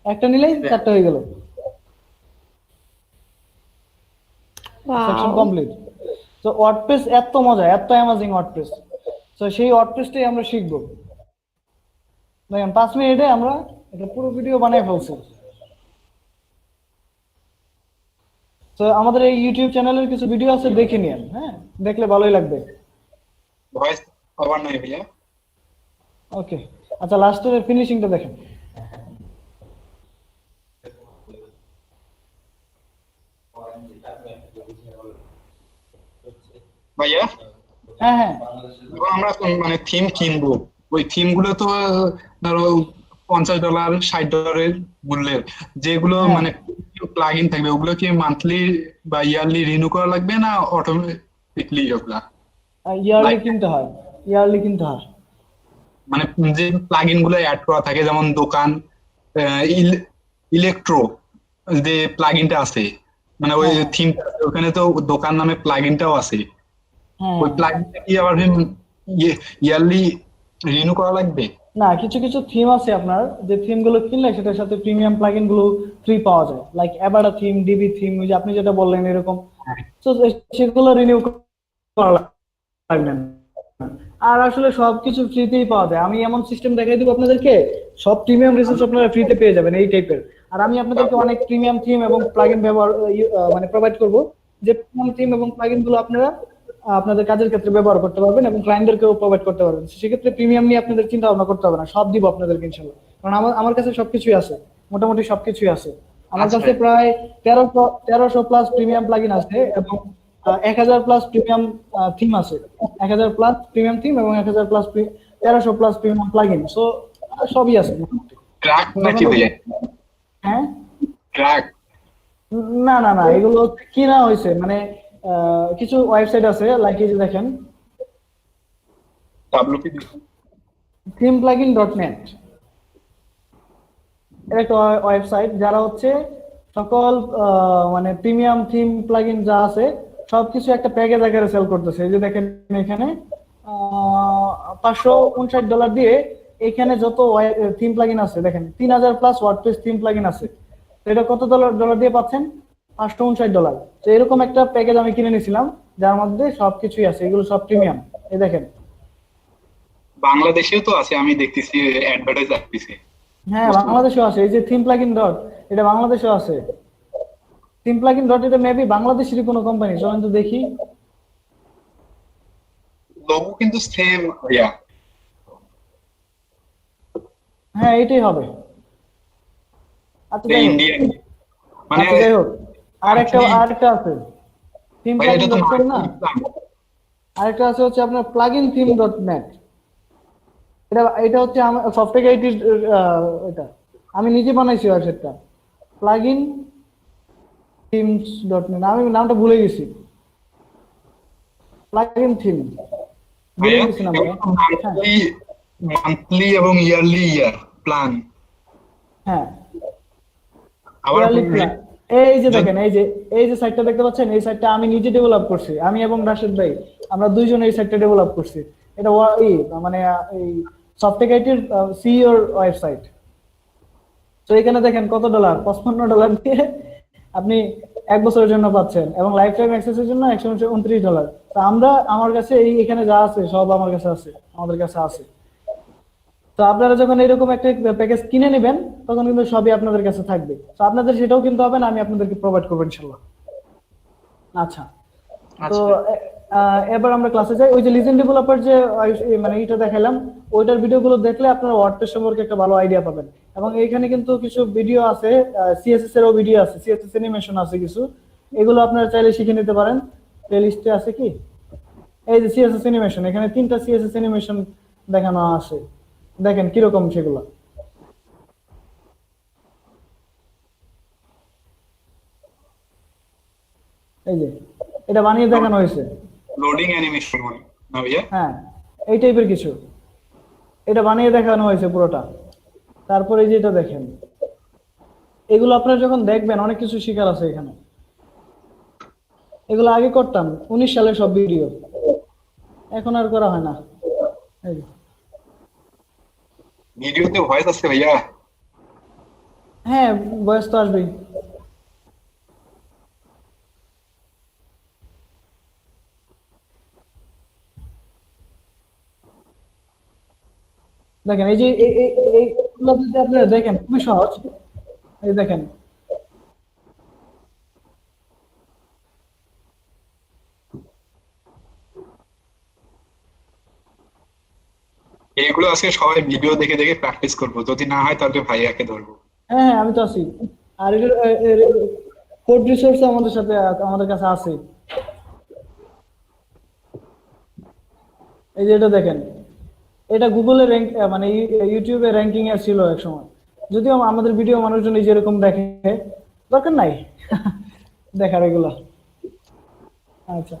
একটা নিলেই 4টা হয়ে গেল, সেকশন ওয়াও। কমপ্লিট। তো ওয়ার্ডপ্রেস এত মজা, এত অ্যামেজিং ওয়ার্ডপ্রেস। তো সেই ওয়ার্ডপ্রেসটাই আমরা শিখবো। দেখেন 5 মিনিটে আমরা এটা পুরো ভিডিও বানিয়ে ফেলছি। তো আমাদের এই ইউটিউব চ্যানেলের কিছু ভিডিও আছে, দেখে নিন, হ্যাঁ, দেখলে ভালোই লাগবে। ভয়েস ওভার নাই ভাইয়া। ওকে, আচ্ছা, লাস্টের ফিনিশিংটা দেখেন। ভাইয়া হ্যাঁ হ্যাঁ, যখন আমরা মানে থিম কিনবো, ওই থিম গুলো তো ধরো $50 $60 মূল্যের, যেগুলো হ্যাঁ। মানে প্লাগ ইন থাকবে, ওগুলো কি মান্থলি বা ইয়ারলি রিনিউ করা লাগবে না অটোমেটিকলি ওগুলা? ইয়ারলি কিনতে হয়, ইয়ারলি কিনতে হয়। মানে যে প্লাগ ইন গুলো অ্যাড করা থাকে, যেমন দোকান, ইলেকট্রো যে প্লাগ ইনটা আছে, মানে ওই হ্যাঁ। থিমটা, ওখানে তো দোকান নামে প্লাগ ইনটাও আছে। হ্যাঁ, ওই প্লাগ ইনটা কি আবার ইয়ারলি রিনিউ করা লাগবে? না, কিছু কিছু থিম আছে আপনার, যে থিম গুলো কিনলে সেটার সাথে প্রিমিয়াম প্লাগইন গুলো ফ্রি পাওয়া যায়, লাইক অ্যাবাডা থিম, ডিবি থিম, ওই যে আপনি যেটা বললেন এরকম। তো সেগুলো রিনিউ করা লাগবে না। আর আসলে সবকিছু ফ্রিতেই পাওয়া যায়। আমি এমন সিস্টেম দেখাই দিব আপনাদেরকে, সব প্রিমিয়াম রিসোর্স আপনারা ফ্রিতে পেয়ে যাবেন এই টাইপের। আর আমি আপনাদেরকে অনেক প্রিমিয়াম থিম এবং প্লাগইন ব্যবহার মানে প্রোভাইড করব, যে প্রিমিয়াম থিম এবং প্লাগইন গুলো আপনারা আপনাদের কাজের ক্ষেত্রে ব্যবহার করতে পারবেন এবং ক্লায়েন্টদেরকেও প্রোভাইড করতে পারবেন। সেক্ষেত্রে প্রিমিয়াম নিয়ে আপনাদের চিন্তা ভাবনা করতে হবে না, সব দিব আপনাদেরকে ইনশাআল্লাহ। কারণ আমার কাছে সবকিছুই আছে, মোটামুটি সবকিছুই আছে। আমার কাছে প্রায় 1300 প্লাস প্রিমিয়াম প্লাগইন আছে এবং 1000 প্লাস প্রিমিয়াম থিম আছে, 1000 প্লাস প্রিমিয়াম থিম এবং 1000 plus 1300 plus premium plugin. So সবই আছে মোটামুটি। ক্র্যাক নাকি ভাইয়া? হ্যাঁ, ক্র্যাক? না না না, এগুলো হচ্ছে কিনা হয়েছে, মানে কিছু ওয়েবসাইট আছে, লাইক এই যে দেখেন WP themeplugin.net, এটা একটা ওয়েবসাইট, যারা হচ্ছে সকল মানে প্রিমিয়াম থিম প্লাগইন যা আছে সবকিছু একটা প্যাকেজ আকারে সেল করতেছে। এই যে দেখেন এখানে $559 দিয়ে এখানে যত থিম প্লাগইন আছে, দেখেন 3000 প্লাস ওয়ার্ডপ্রেস থিম প্লাগইন আছে। তো এটা কত ডলার দিয়ে পাচ্ছেন? $559। তো এরকম একটা প্যাকেজ আমি কিনে নিয়েছিলাম, যার মধ্যে সবকিছুই আছে, এগুলো সব প্রিমিয়াম। এই দেখেন, বাংলাদেশেও তো আছে, আমি দেখতেছি অ্যাডভার্টাইজ আসতেছে। হ্যাঁ, বাংলাদেশেও আছে। এই যে থিম প্লাগইন ডট, এটা বাংলাদেশেও আছে। থিম প্লাগইন ডট, এটা মেবি বাংলাদেশেরই কোনো কোম্পানি, চলেন তো দেখি। লোগো কিন্তু সেম ভাইয়া। হ্যাঁ, এটাই হবে। আচ্ছা যাই হোক, ইন্ডিয়ান মানে আচ্ছা যাই হোক, আরেকটা আছে থিম ভাইয়া, প্লাগইন এটা তো ডট কম না, marketing। আরেকটা আছে হচ্ছে আপনার প্লাগইন থিম ডট নেট। এটা হচ্ছে আমার সফটওয়্যার আইটি, এটা আমি নিজে বানাইছি ওয়েবসাইটটা, প্লাগইন থিমস ডট নেট। আমি নামটা ভুলে গেছি, প্লাগইন থিম ভুলে ভাইয়া গেছি নামটা। হ্যাঁ মান্থলি এবং ইয়ারলি প্ল্যান হ্যাঁ, আবার yearly plan। এই যে দেখেন, এই যে সাইটটা দেখতে পাচ্ছেন, এই সাইটটা আমি নিজে ডেভেলপ করছি, আমি এবং রাশেদ ভাই আমরা দুইজন এই সাইটটা ডেভেলপ করছি। এটা মানে এই সফটটেক আইটির সিইওর ওয়েবসাইট। তো এখানে দেখেন কত ডলার, $55 দিয়ে আপনি 1 বছরের জন্য পাচ্ছেন, এবং লাইফ টাইম অ্যাক্সেসের জন্য $129। তো আমার কাছে এখানে যা আছে সব আমার কাছে আছে, আমাদের কাছে আছে। তো আপনারা যখন এরকম একটা প্যাকেজ কিনে নেবেন তখন কিন্তু সবই আপনাদের কাছে থাকবে। তো আপনাদের সেটাও কিনতে হবে না, আমি আপনাদেরকে প্রোভাইড করবো ইনশাল্লাহ। আচ্ছা, তো এবার আমরা ক্লাসে যাই। ওই যে লিজেন্ড ডেভেলপার যে মানে এটা দেখালাম, ওইটার ভিডিওগুলো দেখলে আপনারা ওয়ার্ডপ্রেস সম্পর্কে একটা ভালো আইডিয়া পাবেন। এবং এইখানে কিন্তু কিছু ভিডিও আছে, সিএসএস এরও ভিডিও আছে, সিএসএস অ্যানিমেশন আছে কিছু, এগুলো আপনারা চাইলে শিখে নিতে পারেন। প্লেলিস্টে আছে কি, এই যে সিএসএস অ্যানিমেশন, এখানে 3টা সিএসএস অ্যানিমেশন দেখানো আছে, দেখেন কিরকম সেগুলো। এই যে এটা বানিয়ে দেখানো হয়েছে, লোডিং অ্যানিমেশন না ভাইয়া? হ্যাঁ, এই টাইপের কিছু এটা বানিয়ে দেখানো হয়েছে পুরোটা। তারপরে এই যে এটা দেখেন, এগুলো আপনারা যখন দেখবেন অনেক কিছু শিখার আছে এখানে। এগুলো আগে করতাম 19 সালের সব ভিডিও, এখন আর করা হয় না। এই যে ভিডিওতে ভয়েস আছে ভাইয়া? হ্যাঁ, বয়স তো আসবেই। দেখেন এই যে এইগুলো যদি আপনারা দেখেন খুবই সহজ। এই দেখেন এগুলো আজকে সবাই ভিডিও দেখে দেখে প্র্যাকটিস করবো, যদি না হয় তাহলে ভাইয়াকে ধরবো। হ্যাঁ হ্যাঁ, আমি তো আছি। আর কোড রিসোর্স আমাদের সাথে আমাদের কাছে আছে। এই যে এটা দেখেন, এটা গুগলে র্যাঙ্ক মানে ইউটিউবে র্যাঙ্কিং এ ছিল এক সময়। যদিও আমাদের ভিডিও মানুষজন এই যেরকম দেখে, দরকার নাই দেখার এগুলা। আচ্ছা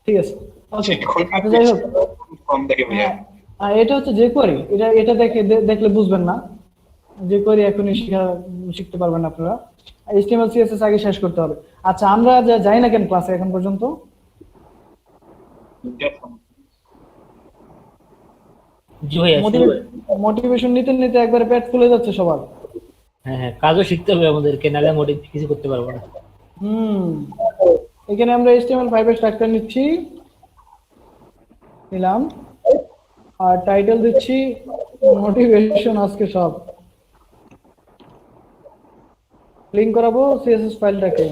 ঠিক আছে, ওকে। আচ্ছা যাই হোক, কম দেখে ভাইয়া। আর এটা হচ্ছে যে কোয়ারি, এটা দেখলে বুঝবেন না, যে কোয়ারি এখনই শিখতে পারবেন আপনারা। HTML CSS আগে শেষ করতে হবে। আচ্ছা, আমরা যাই না কেন ক্লাসে এখন পর্যন্ত? জি ভাইয়া। মোটিভেশন নিতে নিতে একবারে পেট ফুলে যাচ্ছে সবার। হ্যাঁ হ্যাঁ, কাজও শিখতে হবে আমাদেরকে, নাহলে মোটিভ কিছু করতে পারবো না। এখানে আমরা HTML5 এর স্ট্রাকচার নিলাম, আর টাইটেল দিচ্ছি মোটিভেশন। আজকে সব লিংক করাবো CSS ফাইলটাকে।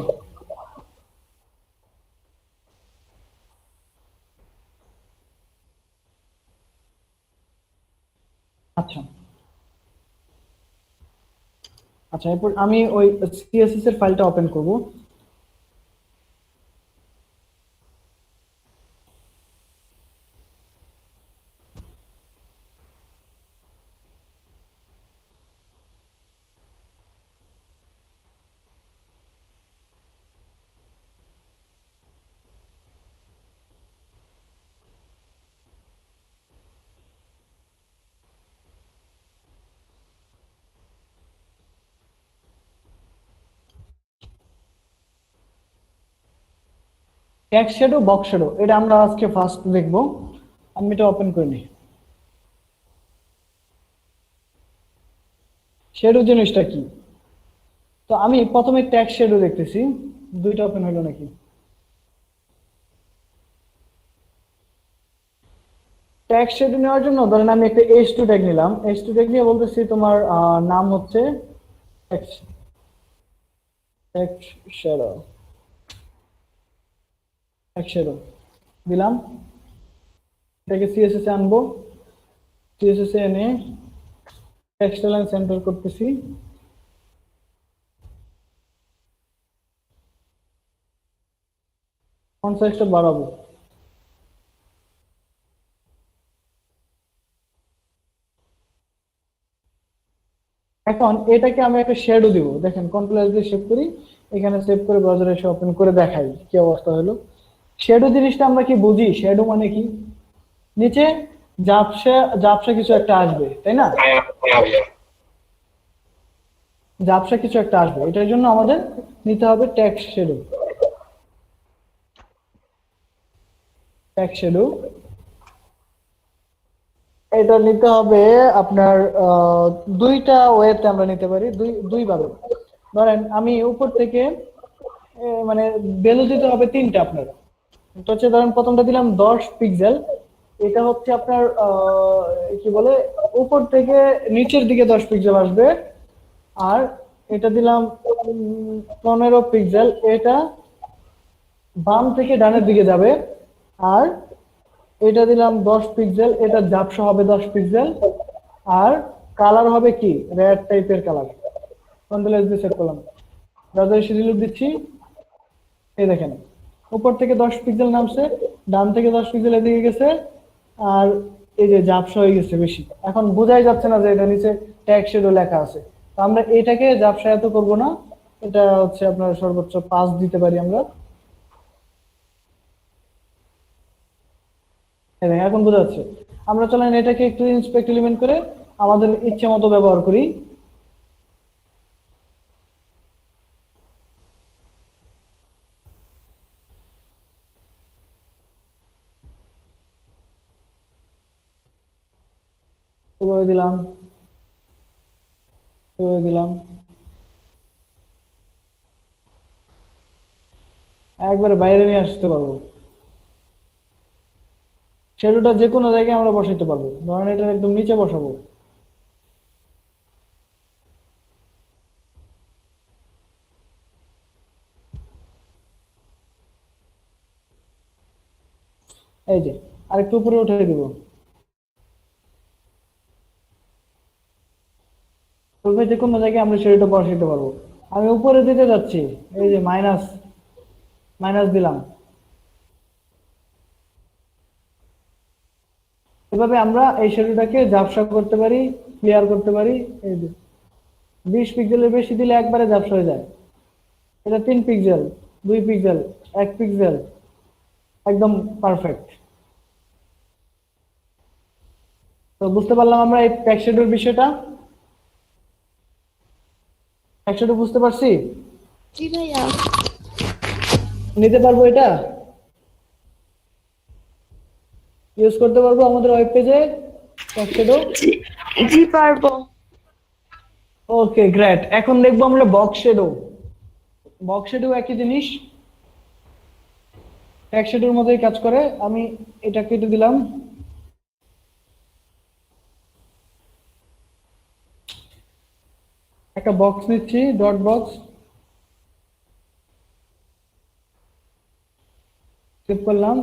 আচ্ছা আচ্ছা, এরপর আমি ওই CSS এর ফাইলটা ওপেন করব। টেক্সট শ্যাডো, বক্স শ্যাডো, এটা আমরা আজকে ফার্স্ট দেখবো। আমি এটা ওপেন করে নিই। শ্যাডো জিনিসটা কি? তো আমি প্রথমে টেক্সট শ্যাডো দেখতেছি, দুইটা ওপেন হলো নাকি? টেক্সট শ্যাডো নেওয়ার জন্য ধরেন আমি একটা H2 ট্যাগ নিলাম। H2 ট্যাগ নিয়ে বলতেছি তোমার নাম হচ্ছে টেক্সট শ্যাডো, শ্যাডো দিলাম। এটাকে CSS এ আনবো, CSS এ এনে টেক্সট লাইন সেন্টার করতেছি। ফন্ট সাইজটা বাড়াবো। এখন এটাকে আমি একটা শ্যাডো দিব। দেখেন কন্ট্রোল দিয়ে সেভ করি, এখানে সেভ করে ব্রাউজারে এসে ওপেন করে দেখাই কি অবস্থা হলো। শ্যাডো জিনিসটা আমরা কি বুঝি? শ্যাডো মানে কি? নিচে ঝাপসা কিছু একটা আসবে, তাই না? ঝাপসা কিছু একটা আসবে, এটার জন্য আমাদের নিতে হবে টেক্সট শ্যাডো। টেক্সট শ্যাডো এটা নিতে হবে আপনার দুইটা ওয়েতে আমরা নিতে পারি, দুই ভাবে। ধরেন আমি উপর থেকে মানে ভ্যালু দিতে হবে তিনটা আপনার। এটা হচ্ছে ধরেন প্রথমটা দিলাম 10 পিক্সেল, এটা হচ্ছে আপনার কি বলে উপর থেকে নিচের দিকে 10 পিক্সেল আসবে। আর এটা দিলাম 15 পিক্সেল, এটা বাম থেকে ডানের দিকে যাবে। আর এটা দিলাম 10 পিক্সেল, এটা ঝাপসা হবে 10 পিক্সেল। আর কালার হবে কি রেড টাইপের কালার। কন্ট্রোল এস দিয়ে সেট করলাম, ব্রাউজারে শিডিউল দিচ্ছি, এই দেখেন উপর থেকে 10 পিক্সেল নামছে, ডান থেকে 10 পিক্সেল এদিকে গেছে। আর এই যে ঝাপসা হয়ে গেছে বেশি, এখন বোঝাই যাচ্ছে না যে এটা নিচে টেক্সট শ্যাডো লেখা আছে। তো আমরা এটাকে ঝাপসা এত করব না, এটা হচ্ছে আপনার সর্বোচ্চ 5 দিতে পারি আমরা। এখন বোঝা যাচ্ছে। আমরা চলেন এটাকে একটু ইন্সপেক্ট এলিমেন্ট করে আমাদের ইচ্ছে মতো ব্যবহার করি। এভাবে দিলাম, এভাবে দিলাম, একবারে বাইরে নিয়ে আসতে পারবো। শ্যাডোটা যে কোনো জায়গায় আমরা বসাইতে পারবো। ধরেন এটা একদম নিচে বসাবো, এই যে আরেকটু উপরে উঠে দিব। যে কোনো জায়গায় আমরা শ্যাডোটা বসাইতে পারবো। আমি উপরে দিতে যাচ্ছি, এই যে মাইনাস মাইনাস দিলাম। এভাবে আমরা এই শ্যাডোটাকে ঝাপসা করতে পারি, ক্লিয়ার করতে পারি। এই যে 20 পিক্সেলের বেশি দিলে একবারে ঝাপসা হয়ে যায়। এটা 3 পিক্সেল, 2 পিক্সেল, 1 পিক্সেল, একদম পারফেক্ট। তো বুঝতে পারলাম আমরা এই টেক্সট শ্যাডোর বিষয়টা। টেক্সট শ্যাডো বুঝতে পারছি, জি ভাইয়া। নিতে পারবো, এটা ইউজ করতে পারবো আমাদের ওয়েব পেজে টেক্সট শ্যাডো। জি পারবো। Okay great. এখন দেখবো আমরা বক্স শ্যাডো। বক্স শ্যাডো একই জিনিস, টেক্সট শ্যাডোর মতোই কাজ করে। আমি এটা কেটে দিলাম, একটা বক্স নিচ্ছি, ডট বক্স, সেভ করলাম।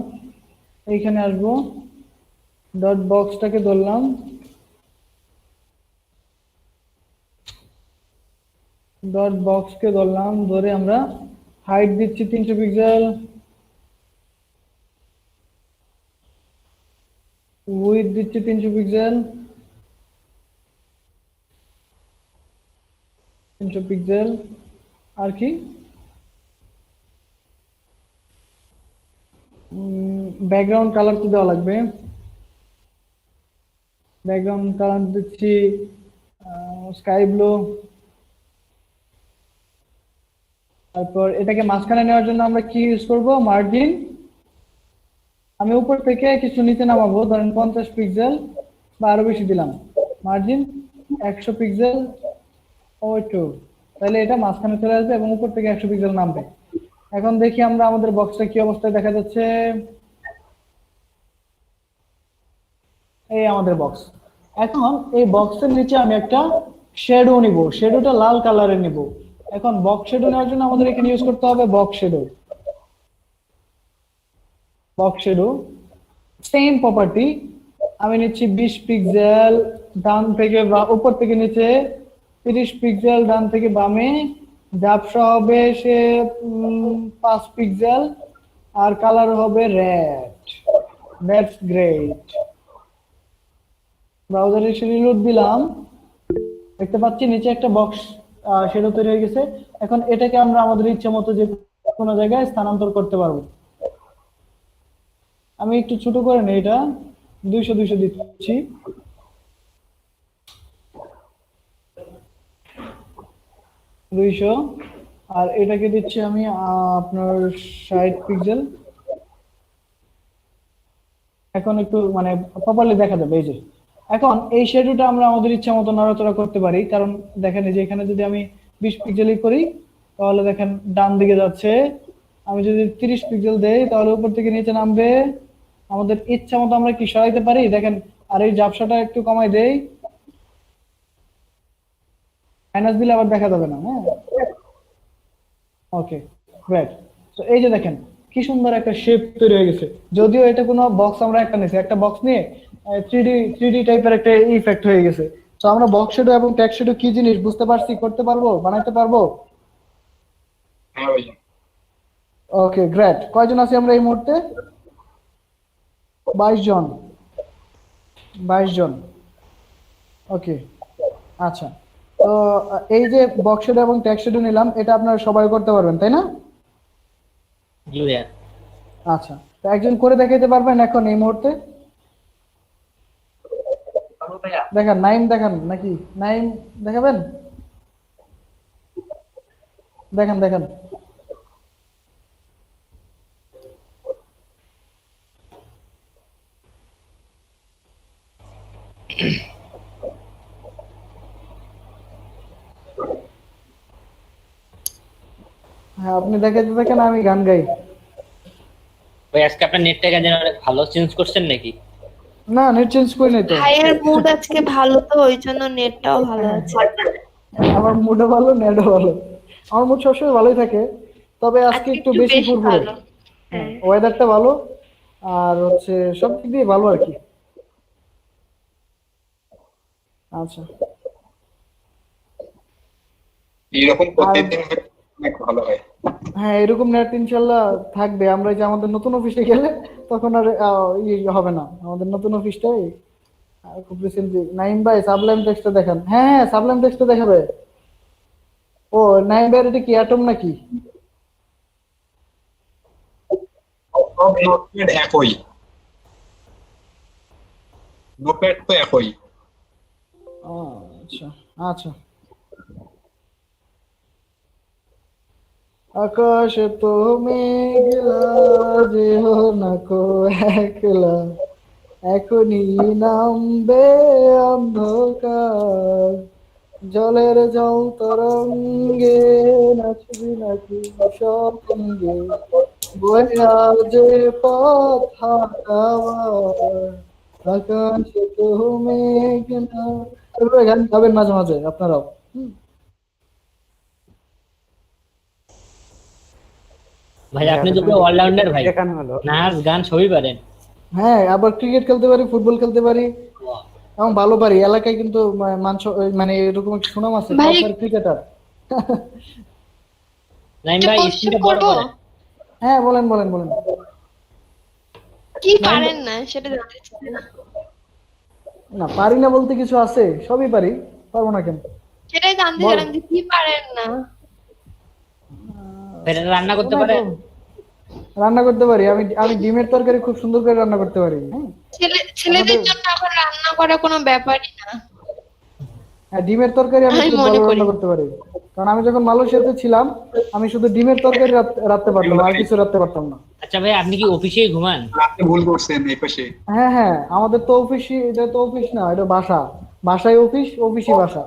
এইখানে আসবো, ডট বক্সটাকে ধরলাম, ডট বক্সকে ধরলাম, ধরে আমরা হাইট দিচ্ছি 300 পিক্সেল, উইডথ দিচ্ছি 300 পিক্সেল, 300 পিক্সেল। আর কি ব্যাকগ্রাউন্ড কালার তো দেওয়া লাগবে, ব্যাকগ্রাউন্ড কালার দিচ্ছি স্কাই ব্লু। তারপর এটাকে মাঝখানে নেওয়ার জন্য আমরা কি ইউজ করব, মার্জিন। আমি উপর থেকে কিছু নিচে নামাবো, ধরেন 50 পিক্সেল বা আরো বেশি দিলাম, মার্জিন 100 পিক্সেল, ও2, তাহলে এটা মাঝখানে চলে আসবে এবং উপর থেকে 100 পিক্সেল নামবে। এখন দেখি আমরা আমাদের বক্সটা কি অবস্থায় দেখা যাচ্ছে। এই আমাদের বক্স। এখন এই বক্সের নিচে আমি একটা শ্যাডো নিব, শ্যাডোটা লাল কালারের নিব। এখন বক্স শ্যাডো নেওয়ার জন্য আমাদের এখানে ইউজ করতে হবে box shadow. Box shadow same property, আমি নিচ্ছি 20 পিক্সেল ডান থেকে বা উপর থেকে নিচে, 30 পিক্সেল ডান থেকে বামে, ঝাপসা হবে সে 5 পিক্সেল, আর কালার হবে রেড। That's great. ব্রাউজারে রিলোড দিলাম, দেখতে পাচ্ছি নিচে একটা বক্স শ্যাডো তৈরি হয়ে গেছে। এখন এটাকে আমরা আমাদের ইচ্ছা মতো যে কোনো জায়গায় স্থানান্তর করতে পারবো। আমি একটু ছোট করে নেই, এটা 200 দিচ্ছি। আর এটাকে দিচ্ছি আমি আপনার 60 পিক্সেল। এখন একটু মানে প্রপারলি দেখা যাবে। এই যে এখন এই শ্যাডোটা আমরা আমাদের ইচ্ছা মতো নড়াচড়া করতে পারি, কারণ দেখেন এই যে এখানে যদি আমি 20 পিক্সেলই করি তাহলে দেখেন ডান দিকে যাচ্ছে, আমি যদি 30 পিক্সেল দেই তাহলে উপর থেকে নিচে নামবে। আমাদের ইচ্ছা মতো আমরা কি সরাইতে পারি দেখেন। আর এই ঝাপসাটা একটু কমাই দেই, মাইনাস দিলে আবার দেখা যাবে না। হ্যাঁ, ওকে, গ্রেট। তো এই যে দেখেন কি সুন্দর একটা শেপ তৈরি হয়ে গেছে। যদিও এটা কোনো বক্স আমরা একটা নিয়েছি, একটা বক্স নিয়ে 3D টাইপের একটা ইফেক্ট হয়ে গেছে। তো আমরা বক্স শ্যাডো এবং টেক্সট শ্যাডো কি জিনিস বুঝতে পারছি, করতে পারবো, বানাইতে পারবো। হ্যাঁ ভাইয়া। ওকে, গ্রেট। কয়জন আছি আমরা এই মুহূর্তে? 22 জন। 22 জন। ওকে, আচ্ছা। তো এই যে বক্স শ্যাডো এবং টেক্সট শ্যাডো নিলাম, এটা আপনারা সবাই করতে পারবেন তাই না? জি ভাইয়া। আচ্ছা, তো একজন করে দেখাইতে পারবেন এখন এই মুহূর্তে? দেখান, নাইম দেখান নাকি? নাইম দেখাবেন? দেখান দেখান। হ্যাঁ, আপনি দেখাইতে থাকেন, আমি গান গাই। ভাই আজকে আপনার নেটটা কেন যেন অনেক ভালো চেঞ্জ করছেন নাকি? না, নেট চেঞ্জ করি নাই তো। ভাইয়ের মুড আজকে ভালো, তো ওই জন্য নেটটাও ভালো আছে। আমার মুডও ভালো, নেটও ভালো। আমার মুড সবসময় ভালোই থাকে, তবে আজকে একটু বেশি ফুরফুরে। ভালো। হ্যাঁ, ওয়েদারটা ভালো, আর হচ্ছে সব দিক দিয়ে ভালো আর কি। আচ্ছা, এইরকম প্রত্যেকদিন অনেক ভালো হয়। হ্যাঁ এরকম নেট ইনশাল্লাহ থাকবে। আমরা যে আমাদের নতুন অফিসে গেলে তখন আর হবে না। আমাদের নতুন অফিসটাই খুব রিসেন্টলি। নাইম ভাই সাবলাইম টেক্সটটা দেখান। হ্যাঁ হ্যাঁ, সাবলাইম টেক্সটটা দেখাবে। ও নাইম ভাই, এটা কি অ্যাটম নাকি? সব নোটপ্যাড একই, নোটপ্যাড তো একই। আচ্ছা আচ্ছা। আকাশে তো মেঘলা, যেও না কো একলা, এখনই নামবে অন্ধকার, জলের জল তরঙ্গে নাচবি নাকি সঙ্গে, বয়া যে পথ হারাবার, আকাশে তো মেঘলা। এভাবে গান গাবেন মাঝে মাঝে আপনারাও। ভাই আপনি তো পুরো অলরাউন্ডার ভাই, দেখানো হলো। নাচ গান সবই পারেন। হ্যাঁ, আবার ক্রিকেট খেলতে পারি, ফুটবল খেলতে পারি, এবং ভালো পারি। এলাকায় কিন্তু মানে এরকম একটা সুনাম আছে, ভাই, ক্রিকেটার। নাইম ভাই স্ক্রিনটা বড় করেন। হ্যাঁ, বলেন বলেন বলেন। কি পারেন না সেটা জানতে চাই। না, পারি না বলতে কিছু আছে, সবই পারি, পারবো না কেন? সেটাই জানতে বল। চাইলাম যে কি পারেন না। এটা রান্না করতে পারেন? রান্না করতে পারি। আমি আমি ডিমের তরকারি খুব সুন্দর করে রান্না করতে পারি। হ্যাঁ, ছেলেদের জন্য এখন রান্না করা কোনো ব্যাপারই না। হ্যাঁ, ডিমের তরকারি আমি আমি খুব মনে ভালো করি। রান্না করতে পারি। কারণ আমি যখন মালয়েশিয়াতে ছিলাম, আমি শুধু ডিমের তরকারি রাখতে পারতাম, আর কিছু রাখতে পারতাম না। আচ্ছা ভাই আপনি কি অফিসেই ঘুমান? আপনি ভুল করছেন এই পাশে। হ্যাঁ হ্যাঁ, আমাদের তো অফিসই, এটা তো অফিস না, এটা বাসা। বাসায় অফিস, অফিসই বাসা,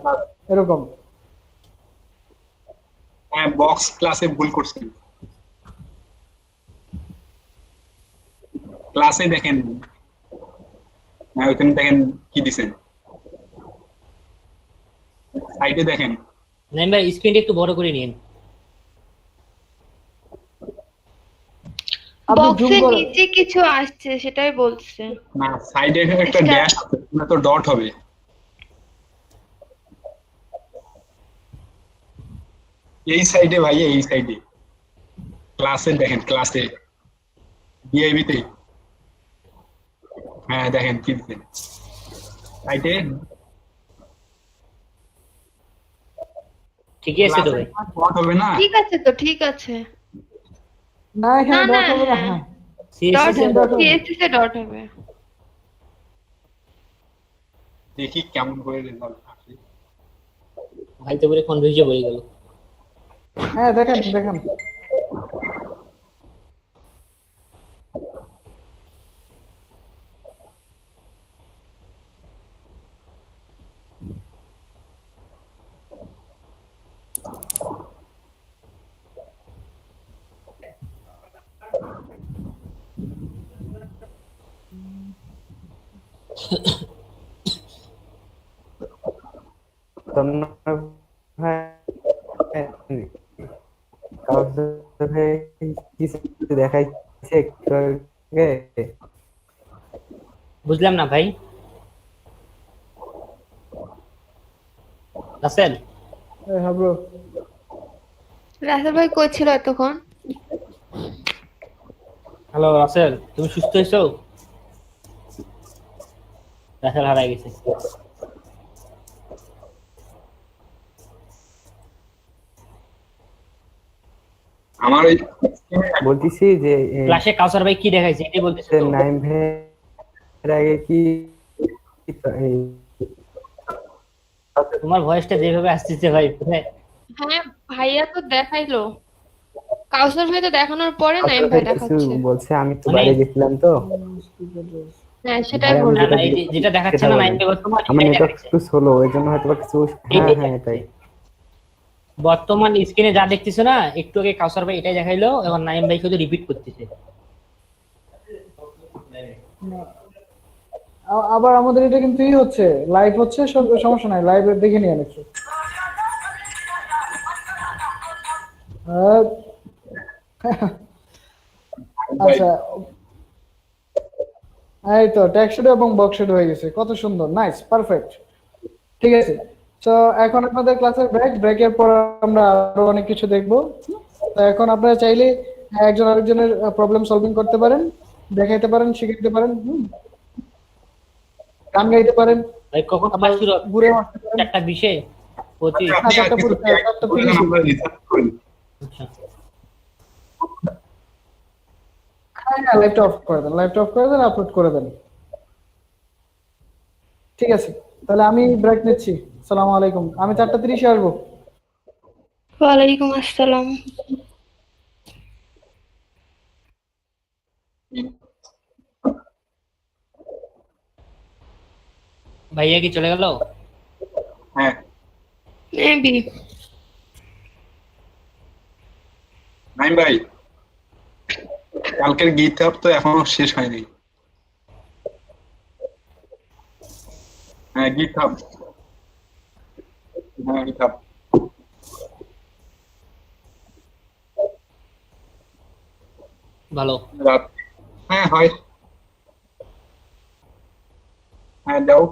এরকম। হ্যাঁ, বক্স ক্লাসে ভুল করছেন। ক্লাসে দেখেন, হ্যাঁ ওইখানে দেখেন কি দিছেন, সাইডে দেখেন। নাইম ভাই স্ক্রিনটা একটু বড় করে নিন। আপনি জুম বক্সের করেন। নিচে কিছু আসছে সেটাই বলছে। না, সাইডে একটা ড্যাশ আছে, না তো ডট হবে। এই সাইডে ভাই, এই সাইডে ক্লাসে দেখেন, ক্লাসে ডিআইবি তে। হ্যাঁ দেখেন কি দিছেন সাইডে। ঠিকই আছে তো ভাই? ডট হবে না? ঠিক আছে তো, ঠিক আছে। না, এখানে না, ডট হবে না। হ্যাঁ। হ্যাঁ, ডট হবে, সিএসএস এ ডট হবে। দেখি কেমন করে রেজাল্ট আসে। ভাই তো পুরো কনফিউজে হয়ে গেল। হ্যাঁ, দেখেন দেখেন। তন্ময় ভাই কাউসার ভাই কিছু দেখাইছে একটু আগে? বুঝলাম না ভাই। রাসেল, হ্যাঁ ব্রো। রাসেল ভাই কই ছিল এতক্ষণ? হ্যালো রাসেল, তুমি সুস্থ হয়েছো? রাসেল হারাই গেছে। আমার ওই বলতেছি যে ক্লাসে কাউসার ভাই কি দেখাইছে এটাই বলতেছে তো? নাইম ভাইয়ের আগে কি তোমার ভয়েসটা যেভাবে আসতেছে ভাই, হ্যাঁ ভাইয়া তো দেখাইলো, কাউসার ভাই তো দেখানোর পরে নাইম ভাই কিছু দেখাচ্ছে। বলছে, আমি তো মানে- বাইরে গেছিলাম তো। হ্যাঁ সেটাই ভাই, আমি বললাম। না, না, এই যেটা দেখাচ্ছে না নাইম ভাই বর্তমান, আমার এটাই নেটওয়ার্ক দেখাচ্ছে। একটু স্লো, ওই জন্য হয়তো বা কিছু। হ্যাঁ এটাই হ্যাঁ দেখাচ্ছে। এটাই। বর্তমান স্ক্রিনে যা দেখতেছো না, একটু আগে কাউসার ভাই এটাই দেখাইলো, এখন নাইম ভাই শুধু রিপিট করতেছে। আবার আমাদের এটা কিন্তু হচ্ছে, লাইভ হচ্ছে, সমস্যা নাই, লাইভে দেখে নিয়ে নিচ্ছি। আচ্ছা, এই তো টেক্সট এবং বক্সড হয়ে গেছে, কত সুন্দর, নাইস, পারফেক্ট। ঠিক আছে, তো এখন আপনাদের ক্লাসের ব্রেকের পর আমরা আরো অনেক কিছু দেখবো। তো এখন আপনারা চাইলে একজন আরেকজনের প্রবলেম সলভিং করতে পারেন, দেখাইতে পারেন, শিখাইতে পারেন, গান গাইতে পারেন, ভাই কখন আবার ক্লাস শুরু হবে? ঘুরে আসতে পারেন। 4:20 আপনি আর চারটা কিছু পুরো, চারটা বলে দেন, 30। আমরা রিসার্চ করি। আচ্ছা, হ্যাঁ, লাইভটা অফ করে দেন, লাইভটা অফ করে দেন, আপলোড করে দেন। ঠিক আছে, তাহলে আমি ব্রেক নিচ্ছি। আসসালামু আলাইকুম, আমি 4:30 আসবো। ওয়ালাইকুম আসসালাম। ভাইয়া কি চলে গেল? হ্যাঁ, মেবি। নাইম ভাই, কালকের গিটহাব তো এখনো শেষ হয়নি। হ্যাঁ গিটহাব, হ্যাঁ গিটহাব। ভালো। রাত, হ্যাঁ হয়, হ্যাঁ দাও।